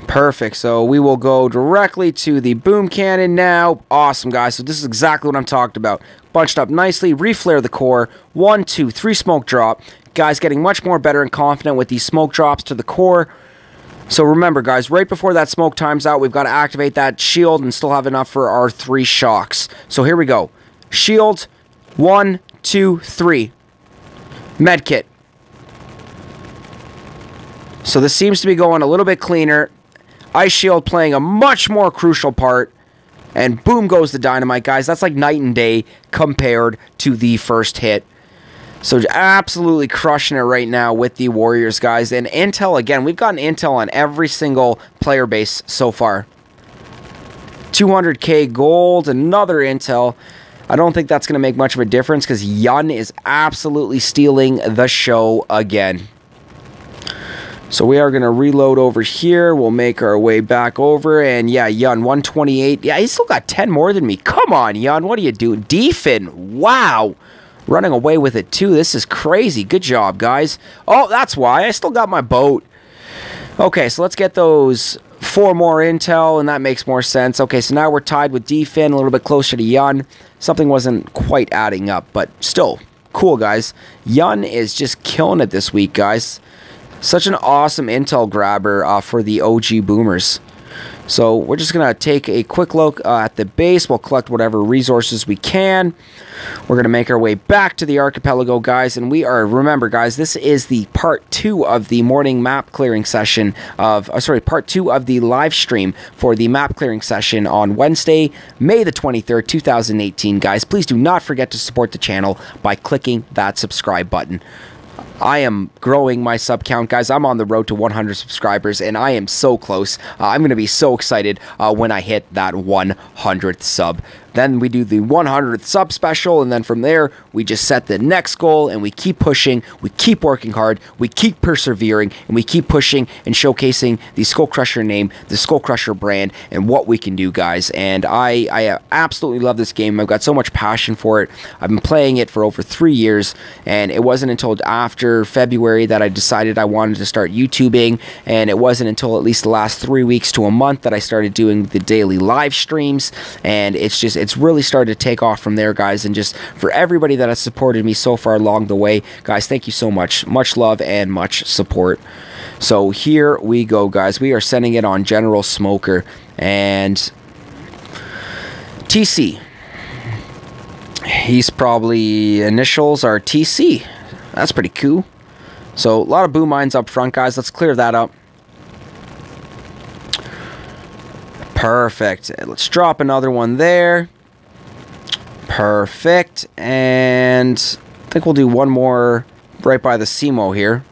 A: Perfect. So we will go directly to the boom cannon now. Awesome, guys. So this is exactly what I'm talking about. Bunched up nicely. Reflare the core. 1, 2, 3 smoke drop. guys, getting much more better and confident with these smoke drops to the core. So remember, guys, right before that smoke times out, we've got to activate that shield and still have enough for our 3 shocks. So here we go. Shield, 1, 2, 3. Medkit. So this seems to be going a little bit cleaner. Ice shield playing a much more crucial part. And boom goes the dynamite, guys. That's like night and day compared to the first hit. So absolutely crushing it right now with the Warriors, guys. And intel, again, we've gotten intel on every single player base so far. 200k gold, another intel. I don't think that's going to make much of a difference because Yun is absolutely stealing the show again. So we are going to reload over here. We'll make our way back over. And yeah, Yun, 128. Yeah, he's still got 10 more than me. Come on, Yun. What are you doing? Defin. Wow. Running away with it, too. This is crazy. Good job, guys. Oh, that's why. I still got my boat. Okay, so let's get those 4 more intel, and that makes more sense. Okay, so now we're tied with Defin, a little bit closer to Yun. Something wasn't quite adding up, but still, cool, guys. Yun is just killing it this week, guys. Such an awesome intel grabber for the OG boomers. So we're just going to take a quick look at the base. We'll collect whatever resources we can. We're going to make our way back to the archipelago, guys. And we are, remember, guys, this is the part 2 of the morning map clearing session of, part 2 of the live stream for the map clearing session on Wednesday, May the 23rd, 2018, guys. Please do not forget to support the channel by clicking that subscribe button. I am growing my sub count, guys. I'm on the road to 100 subscribers, and I am so close. I'm going to be so excited when I hit that 100th sub. Then we do the 100th sub special, and then from there, we just set the next goal, and we keep pushing, we keep working hard, we keep persevering, and we keep pushing and showcasing the SkullCrusher name, the SkullCrusher brand, and what we can do, guys. And I absolutely love this game. I've got so much passion for it. I've been playing it for over 3 years, and it wasn't until after February that I decided I wanted to start YouTubing, and it wasn't until at least the last 3 weeks to a month that I started doing the daily live streams, and it's really started to take off from there, guys. And just for everybody that has supported me so far along the way, guys, thank you so much. Much love and much support. So here we go, guys. We are sending it on General Smoker and TC. He's probably initials are TC. That's pretty cool. So a lot of boom mines up front, guys. Let's clear that up. Perfect. Let's drop another one there. Perfect. And I think we'll do one more right by the CMO here.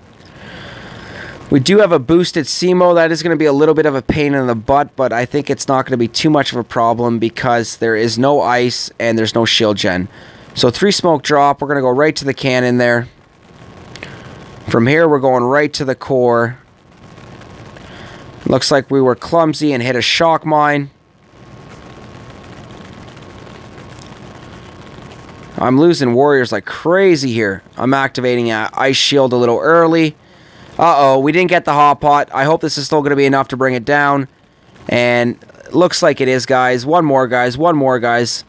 A: We do have a boosted CMO. That is going to be a little bit of a pain in the butt, but I think it's not going to be too much of a problem because there is no ice and there's no shield gen. So 3 smoke drop. We're going to go right to the cannon there. From here, we're going right to the core. Looks like we were clumsy and hit a shock mine. I'm losing warriors like crazy here. I'm activating an ice shield a little early. Uh-oh, we didn't get the hot pot. I hope this is still going to be enough to bring it down. And it looks like it is, guys. One more, guys. One more, guys.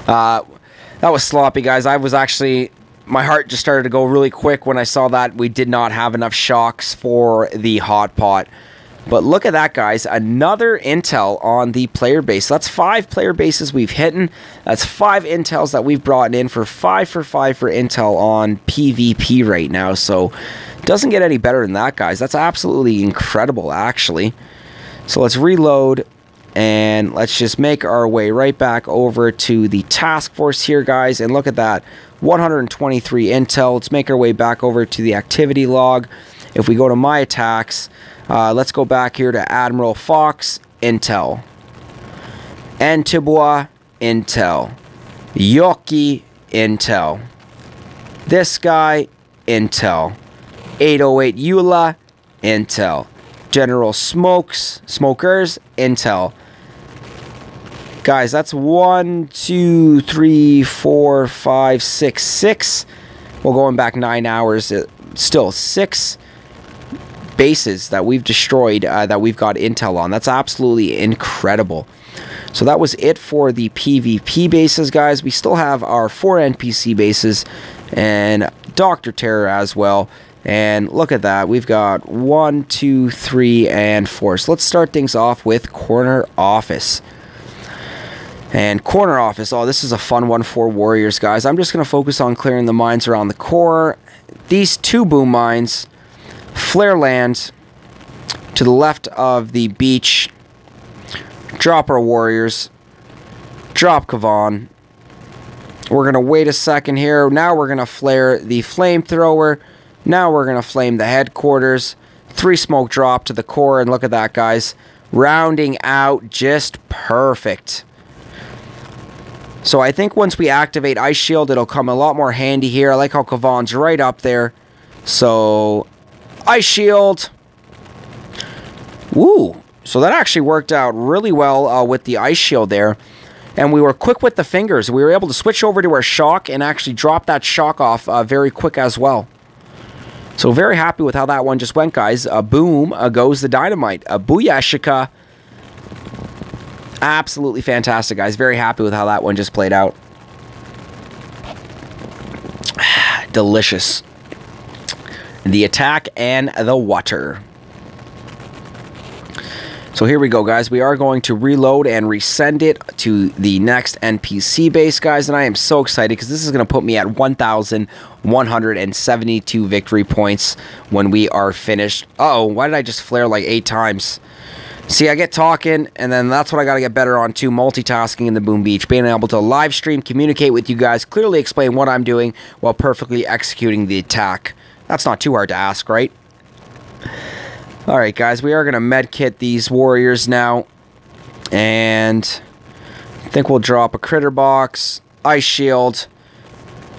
A: That was sloppy, guys. I was actually... My heart just started to go really quick when I saw that we did not have enough shocks for the hot pot. But look at that, guys. Another intel on the player base. That's 5 player bases we've hit. That's 5 intels that we've brought in for 5 for 5 for intel on PvP right now. So it doesn't get any better than that, guys. That's absolutely incredible, actually. So let's reload. And let's just make our way right back over to the task force here, guys. And look at that. 123 intel. Let's make our way back over to the activity log. If we go to my attacks, let's go back here to Admiral Fox, intel. Antibois, intel. Yoki, intel. This guy, intel. 808 Eula, intel. General Smokers, intel. Guys, that's 1, 2, 3, 4, 5, 6, 6. Well, going back 9 hours, still 6 bases that we've destroyed that we've got intel on. That's absolutely incredible. So that was it for the PvP bases, guys. We still have our 4 NPC bases and Dr. Terror as well. And look at that. We've got 1, 2, 3, and 4. So let's start things off with Corner Office. And Corner Office, oh, this is a fun one for warriors, guys. I'm just going to focus on clearing the mines around the core. These 2 boom mines, flare land to the left of the beach, drop our warriors, drop Kavan. We're going to wait a second here. Now we're going to flare the flamethrower. Now we're going to flame the headquarters. 3 smoke drop to the core, and look at that, guys. Rounding out just perfect. So I think once we activate Ice Shield, it'll come a lot more handy here. I like how Kavan's right up there. So, Ice Shield. Woo. So that actually worked out really well with the Ice Shield there. And we were quick with the fingers. We were able to switch over to our shock and actually drop that shock off very quick as well. So very happy with how that one just went, guys. Boom goes the dynamite. Booyashika. Absolutely fantastic, guys. Very happy with how that one just played out. Delicious. The attack and the water. So here we go, guys. We are going to reload and resend it to the next NPC base, guys. And I am so excited because this is going to put me at 1,172 victory points when we are finished. Uh-oh, why did I just flare like 8 times? See, I get talking, and then that's what I got to get better on, too. Multitasking in the Boom Beach. Being able to live stream, communicate with you guys, clearly explain what I'm doing while perfectly executing the attack. That's not too hard to ask, right? Alright, guys, we are going to medkit these warriors now. And I think we'll drop a critter box, ice shield.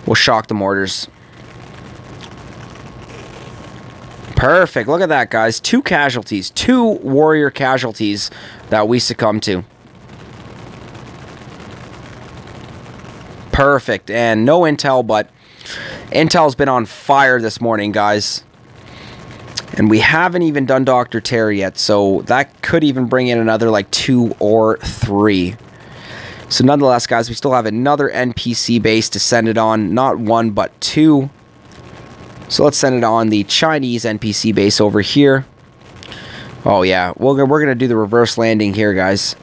A: We'll shock the mortars. Perfect. Look at that, guys. 2 casualties. 2 warrior casualties that we succumb to. Perfect. And no intel, but intel's been on fire this morning, guys. And we haven't even done Dr. Terror yet, so that could even bring in another, like, 2 or 3. So nonetheless, guys, we still have another NPC base to send it on. Not 1, but 2. So let's send it on the Chinese NPC base over here. Oh yeah, we're going to do the reverse landing here, guys.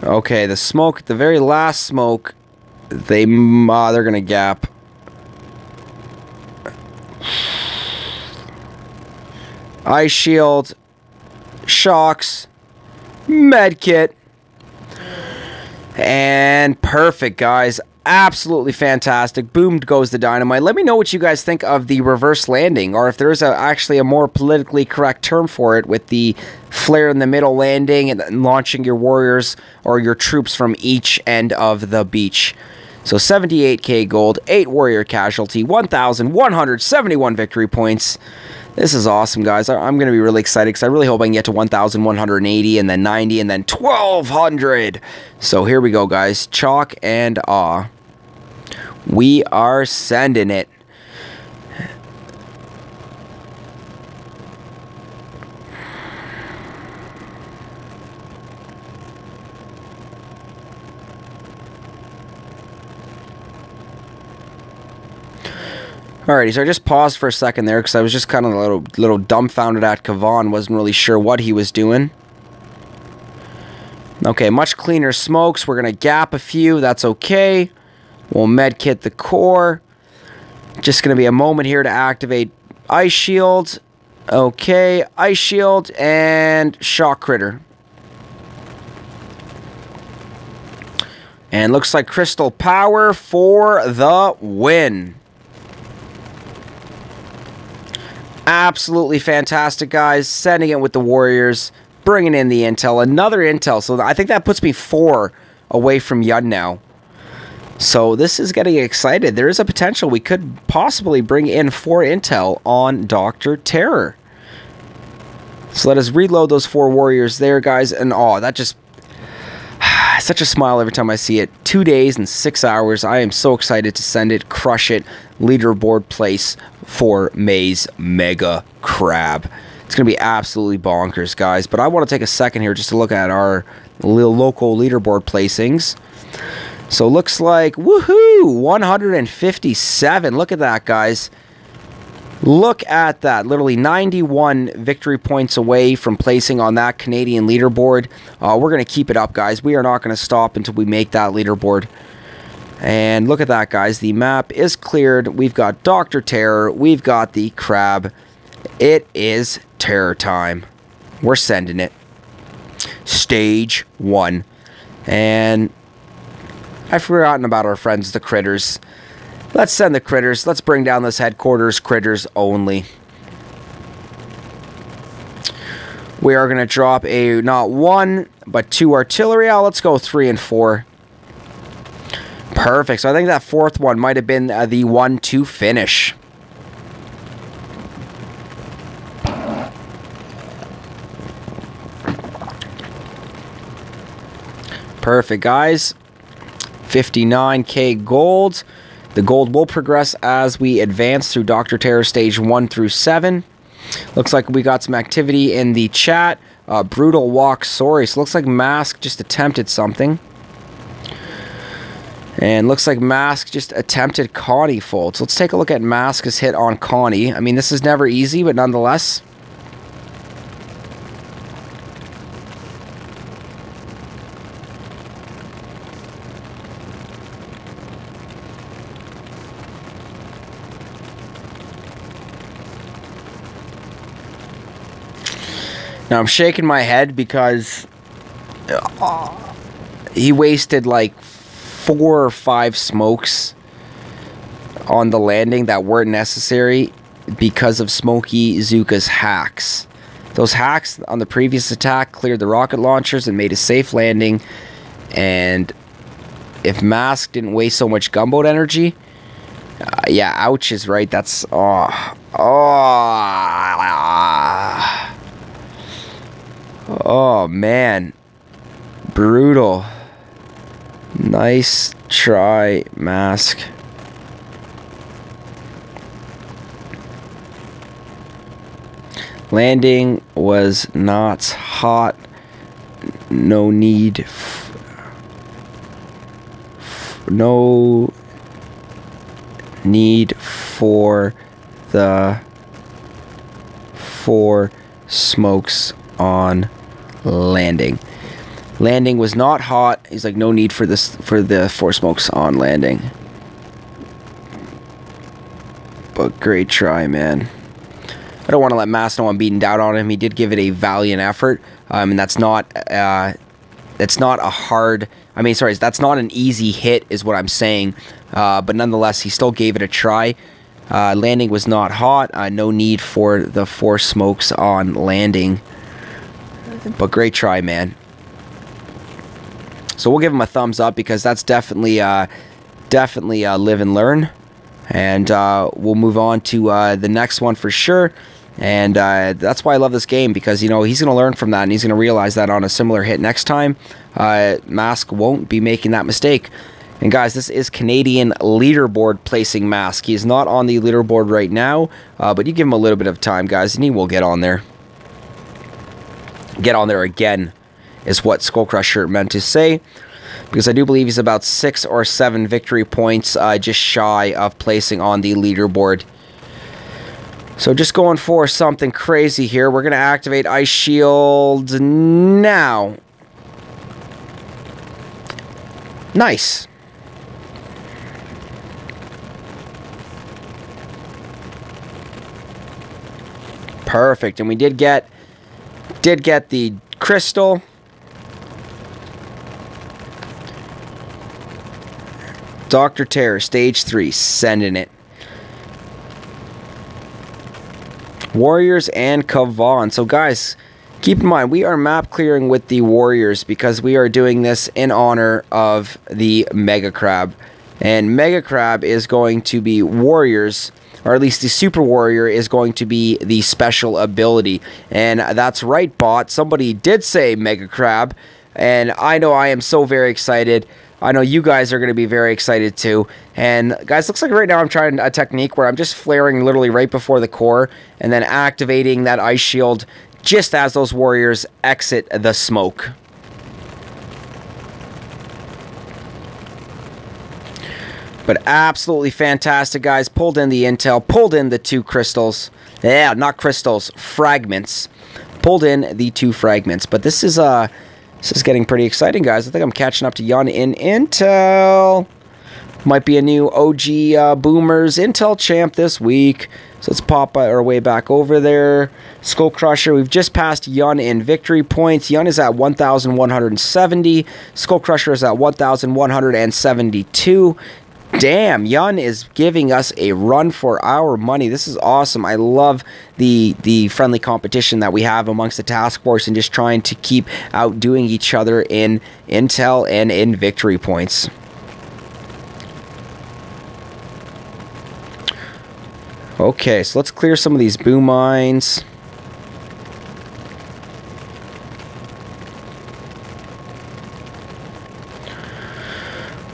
A: Okay, the smoke, the very last smoke, they're going to gap. Ice shield, shocks, medkit, and perfect, guys. Absolutely fantastic. Boom goes the dynamite. Let me know what you guys think of the reverse landing, or if there's actually a more politically correct term for it, with the flare in the middle landing and then launching your warriors or your troops from each end of the beach. So 78k gold, 8 warrior casualty, 1,171 victory points. This is awesome, guys. I'm going to be really excited because I really hope I can get to 1,180 and then 90 and then 1,200. So here we go, guys. Chalk and awe. We are sending it. Alrighty, so I just paused for a second there because I was just kind of a little dumbfounded at Kavan. Wasn't really sure what he was doing. Okay, much cleaner smokes. We're going to gap a few. That's okay. We'll medkit the core. Just going to be a moment here to activate Ice Shield. Okay, Ice Shield and Shock Critter. And looks like Crystal Power for the win. Absolutely fantastic, guys. Sending it with the Warriors. Bringing in the intel. Another intel. So I think that puts me 4 away from Yud now. So this is getting excited. There is a potential we could possibly bring in 4 intel on Dr. Terror. So let us reload those 4 Warriors there, guys. And oh, that just such a smile every time I see it. 2 days and 6 hours. I am so excited to send it, crush it, leaderboard place for May's Mega Crab. It's going to be absolutely bonkers, guys. But I want to take a second here just to look at our little local leaderboard placings. So looks like, woohoo, 157. Look at that, guys. Look at that. Literally 91 victory points away from placing on that Canadian leaderboard. We're going to keep it up, guys. We are not going to stop until we make that leaderboard. And look at that, guys. The map is cleared. We've got Dr. Terror. We've got the crab. It is terror time. We're sending it. Stage 1. And I've forgotten about our friends, the critters. Let's send the critters. Let's bring down this headquarters. Critters only. We are going to drop a not 1, but 2 artillery out. Let's go 3 and 4. Perfect. So I think that 4th one might have been the one to finish. Perfect, guys. 59k gold. The gold will progress as we advance through Dr. Terror stage 1 through 7. Looks like we got some activity in the chat. Brutal walk, sorry. So looks like Mask just attempted something. And looks like Mask just attempted Connie fold. So let's take a look at Mask's hit on Connie. I mean, this is never easy, but nonetheless. Now I'm shaking my head because he wasted like 4 or 5 smokes on the landing that weren't necessary because of Smokey Zuka's hacks. Those hacks on the previous attack cleared the rocket launchers and made a safe landing. And if Mask didn't waste so much gunboat energy, yeah, ouch is right. That's oh man, brutal. Nice try, Mask. Landing was not hot. No need. No need for the 4 smokes on landing. Landing was not hot. He's like, no need for this, for the 4 smokes on landing. But great try, man. I don't want to let Mask know I'm beating down on him. He did give it a valiant effort, and that's not a hard. I mean, sorry, that's not an easy hit, is what I'm saying. But nonetheless, he still gave it a try. Landing was not hot. No need for the 4 smokes on landing. But great try, man. So we'll give him a thumbs up because that's definitely live and learn. And we'll move on to the next one for sure. And that's why I love this game, because, you know, he's going to learn from that, and he's going to realize that on a similar hit next time, Mask won't be making that mistake. And guys, this is Canadian leaderboard placing Mask. He is not on the leaderboard right now, but you give him a little bit of time, guys, and he will get on there. Get on there again is what SkullCrusher meant to say, because I do believe he's about 6 or 7 victory points just shy of placing on the leaderboard. So just going for something crazy here. We're going to activate Ice Shield now. Nice. Perfect. And we did get the crystal. Dr. Terror, stage 3, sending it. Warriors and Kavan. So guys, keep in mind, we are map clearing with the Warriors because we are doing this in honor of the MegaCrab. And MegaCrab is going to be Warriors, or at least the Super Warrior is going to be the special ability. And that's right, bot. Somebody did say MegaCrab. and I know I am so very excited. I know you guys are going to be very excited too. And guys, looks like right now I'm trying a technique where I'm just flaring literally right before the core and then activating that ice shield just as those warriors exit the smoke. But absolutely fantastic, guys. Pulled in the intel, pulled in the 2 crystals. Yeah, not crystals, fragments. Pulled in the 2 fragments. But this is getting pretty exciting, guys. I think I'm catching up to Yun in intel. Might be a new OG Boomers Intel champ this week. So let's pop our way back over there. SkullCrusher, we've just passed Yun in victory points. Yun is at 1,170. SkullCrusher is at 1,172. Damn, Yun is giving us a run for our money. This is awesome. I love the friendly competition that we have amongst the task force and just trying to keep outdoing each other in intel and in victory points. Okay, so let's clear some of these boom mines.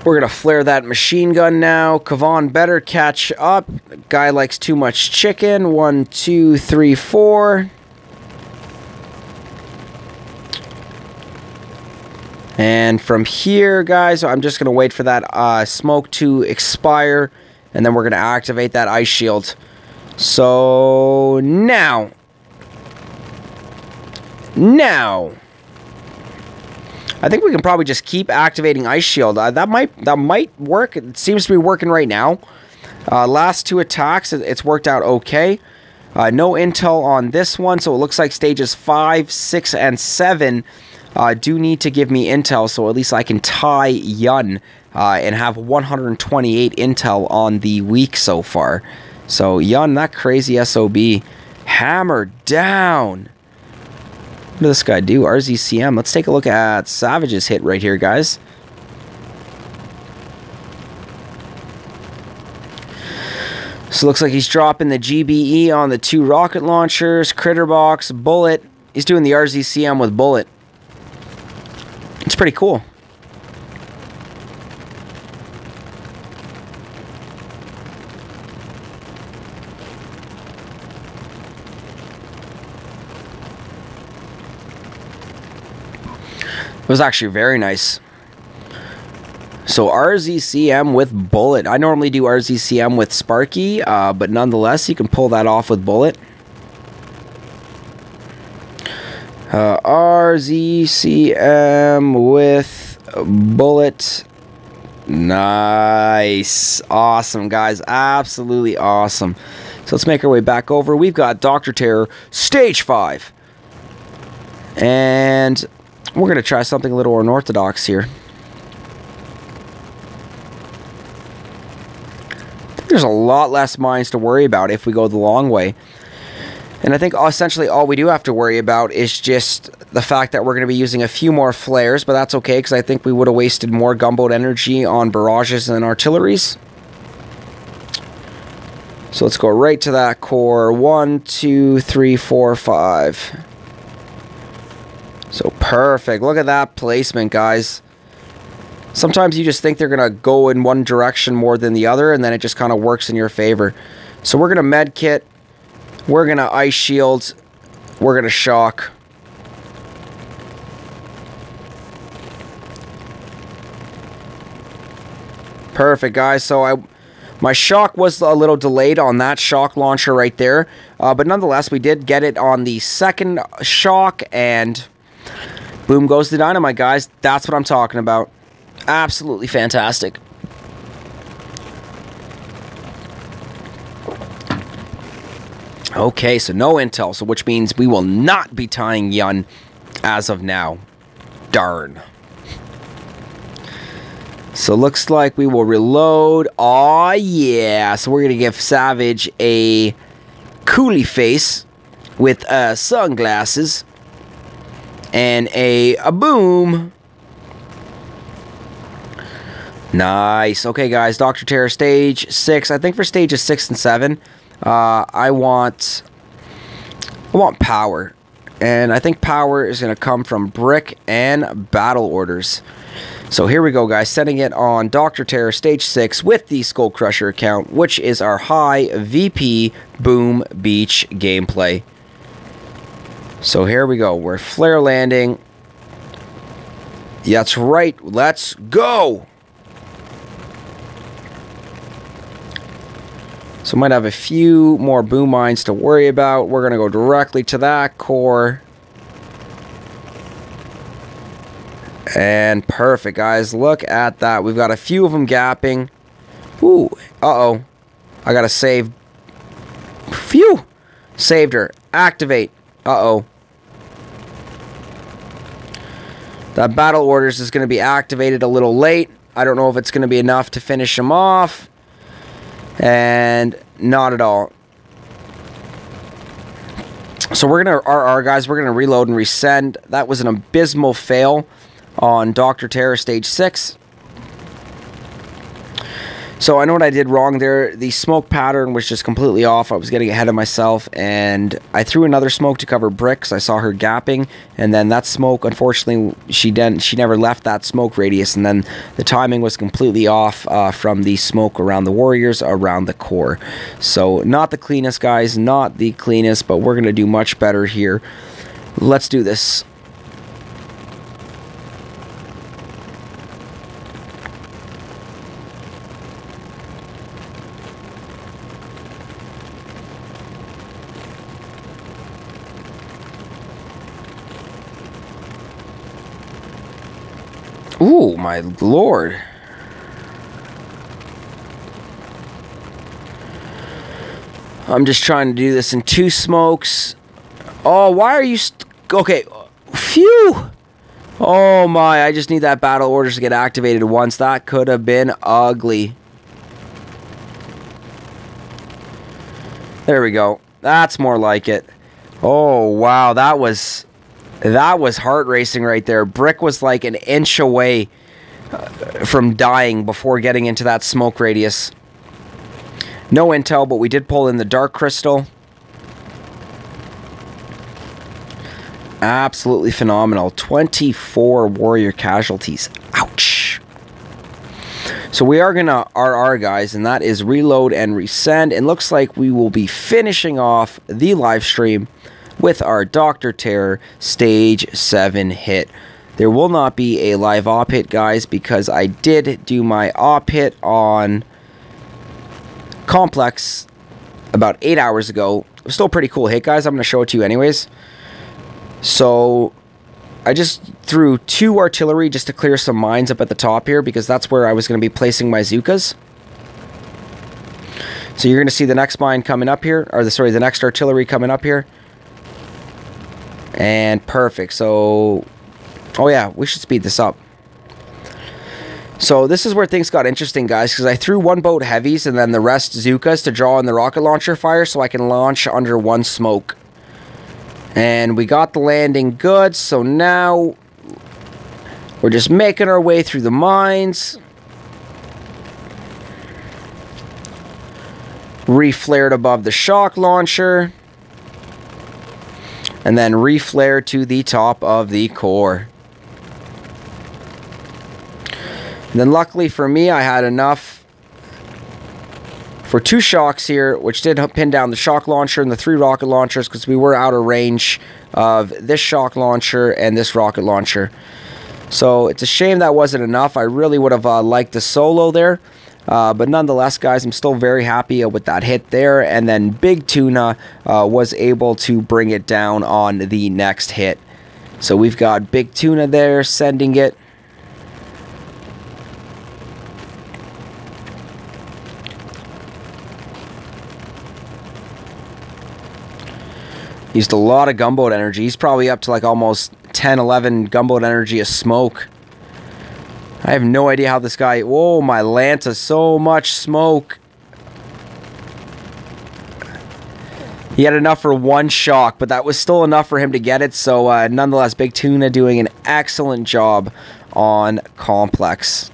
A: We're going to flare that machine gun now. Kavan better catch up. Guy likes too much chicken. 1, 2, 3, 4. And from here, guys, I'm just going to wait for that smoke to expire. And then we're going to activate that ice shield. So now, I think we can probably just keep activating ice shield. That might work. It seems to be working right now. Last 2 attacks, it's worked out okay. No intel on this one, so it looks like stages 5, 6, and 7 do need to give me intel, so at least I can tie Yun and have 128 intel on the week so far. So Yun, that crazy SOB, hammered down. What did this guy do? RZCM. Let's take a look at Savage's hit right here, guys. So looks like he's dropping the GBE on the 2 rocket launchers, Critterbox, Bullet. He's doing the RZCM with Bullet. It's pretty cool. It was actually very nice. So RZCM with Bullet. I normally do RZCM with Sparky, but nonetheless, you can pull that off with Bullet. RZCM with Bullet. Nice. Awesome, guys. Absolutely awesome. So let's make our way back over. We've got Dr. Terror, Stage 5. And we're going to try something a little unorthodox here. There's a lot less mines to worry about if we go the long way. And I think essentially all we do have to worry about is just the fact that we're going to be using a few more flares, but that's okay because I think we would have wasted more gunboat energy on barrages and artilleries. So let's go right to that core. 1, 2, 3, 4, 5. So perfect. Look at that placement, guys. Sometimes you just think they're going to go in one direction more than the other, and then it just kind of works in your favor. So we're going to med kit. We're going to ice shield. We're going to shock. Perfect, guys. So my shock was a little delayed on that shock launcher right there. But nonetheless, we did get it on the second shock, and boom goes the dynamite, guys. That's what I'm talking about. Absolutely fantastic. Okay, so no intel, so which means we will not be tying Yun as of now. Darn. So looks like we will reload. Aw, yeah. So we're going to give Savage a coolie face with sunglasses and a boom. Nice. Okay, guys. Dr. Terror stage 6. I think for stages 6 and 7, I want power. And I think power is going to come from brick and battle orders. So here we go, guys. Setting it on Dr. Terror Stage 6 with the SkullCrusher account, which is our high VP Boom Beach gameplay. So here we go. We're flare landing. That's right. Let's go. So might have a few more boom mines to worry about. We're going to go directly to that core. And perfect, guys. Look at that. We've got a few of them gapping. Ooh. Uh-oh. I got to save. Phew. Saved her. Activate. Uh-oh. That battle orders is going to be activated a little late. I don't know if it's going to be enough to finish him off. And not at all. So we're going to, RR guys, we're going to reload and resend. That was an abysmal fail on Dr. Terror Stage 6. So I know what I did wrong there. The smoke pattern was just completely off. I was getting ahead of myself, and I threw another smoke to cover bricks. I saw her gapping, and then that smoke, unfortunately, she never left that smoke radius, and then the timing was completely off from the smoke around the warriors around the core. So not the cleanest, guys, not the cleanest, but we're going to do much better here. Let's do this. Ooh, my lord. I'm just trying to do this in 2 smokes. Oh, why are you... Okay. Phew. Oh, my. I just need that battle orders to get activated once. That could have been ugly. There we go. That's more like it. Oh, wow. That was heart racing right there. Brick was like an inch away from dying before getting into that smoke radius. No intel, but we did pull in the dark crystal. Absolutely phenomenal. 24 warrior casualties. Ouch. So we are going to RR, guys, and that is reload and resend. And looks like we will be finishing off the live stream with our Dr. Terror Stage 7 hit. There will not be a live op hit, guys, because I did do my op hit on Complex about 8 hours ago. It was still a pretty cool hit, guys. I'm going to show it to you anyways. So I just threw 2 artillery just to clear some mines up at the top here, because that's where I was going to be placing my Zookas. So you're going to see the next mine coming up here, or the next artillery coming up here. And perfect. So, oh yeah, we should speed this up. So this is where things got interesting, guys, because I threw 1 boat heavies and then the rest Zookas to draw in the rocket launcher fire so I can launch under 1 smoke. And we got the landing good, so now we're just making our way through the mines. Reflared above the shock launcher. And then reflare to the top of the core. And then luckily for me, I had enough for 2 shocks here, which did pin down the shock launcher and the 3 rocket launchers, because we were out of range of this shock launcher and this rocket launcher. So it's a shame that wasn't enough. I really would have liked the solo there. But nonetheless, guys, I'm still very happy with that hit there. And then Big Tuna was able to bring it down on the next hit. So we've got Big Tuna there sending it. Used a lot of gunboat energy. He's probably up to like almost 10, 11 gunboat energy of smoke. I have no idea how this guy... Whoa, my Lanta, so much smoke. He had enough for 1 shock, but that was still enough for him to get it. So, nonetheless, Big Tuna doing an excellent job on Complex.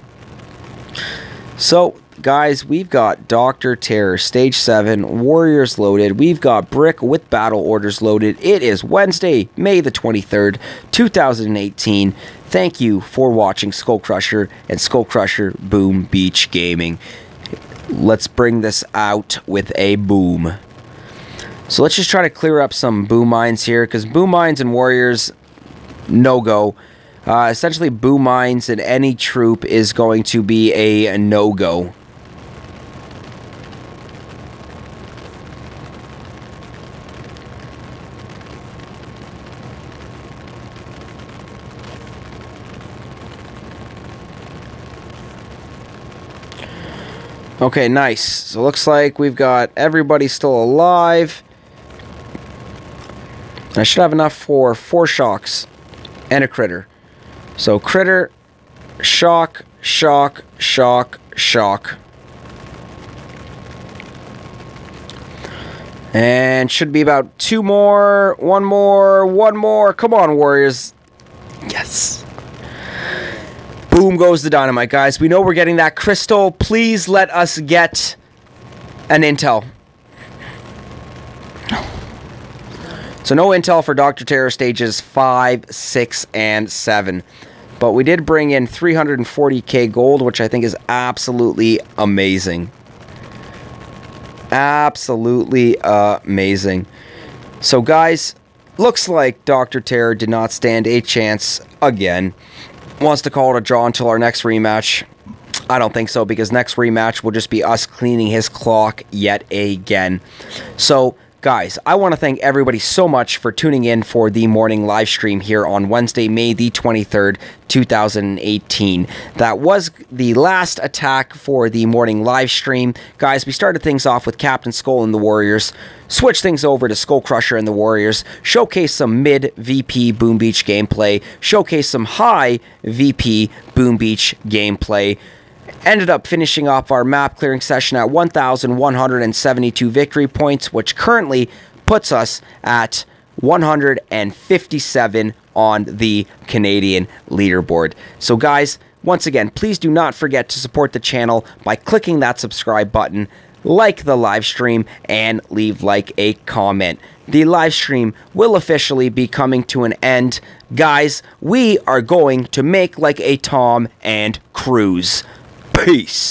A: So, guys, we've got Dr. Terror, Stage 7, Warriors loaded. We've got Brick with Battle Orders loaded. It is Wednesday, May the 23rd, 2018. Thank you for watching SkullCrusher and SkullCrusher Boom Beach Gaming. Let's bring this out with a boom. So let's just try to clear up some boom mines here, because boom mines and Warriors, no-go. Essentially, boom mines in any troop is going to be a no-go. Okay, nice. So looks like we've got everybody still alive. I should have enough for 4 shocks and a critter. So critter, shock, shock, shock, shock. And should be about 2 more, 1 more, 1 more. Come on, Warriors. Yes. Boom goes the dynamite, guys. We know we're getting that crystal. Please let us get an intel. So no intel for Dr. Terror stages 5, 6, and 7. But we did bring in 340k gold, which I think is absolutely amazing. Absolutely amazing. So guys, looks like Dr. Terror did not stand a chance again. Wants to call it a draw until our next rematch. I don't think so, because next rematch will just be us cleaning his clock yet again. So guys, I want to thank everybody so much for tuning in for the morning live stream here on Wednesday, May the 23rd, 2018. That was the last attack for the morning live stream. Guys, we started things off with Captain Skull and the Warriors, switched things over to SkullCrusher and the Warriors, showcased some mid VP Boom Beach gameplay, showcased some high VP Boom Beach gameplay. Ended up finishing off our map clearing session at 1,172 victory points, which currently puts us at 157 on the Canadian leaderboard. So guys, once again, please do not forget to support the channel by clicking that subscribe button, like the live stream, and leave like a comment. The live stream will officially be coming to an end. Guys, we are going to make like a Tom and Cruise. Peace.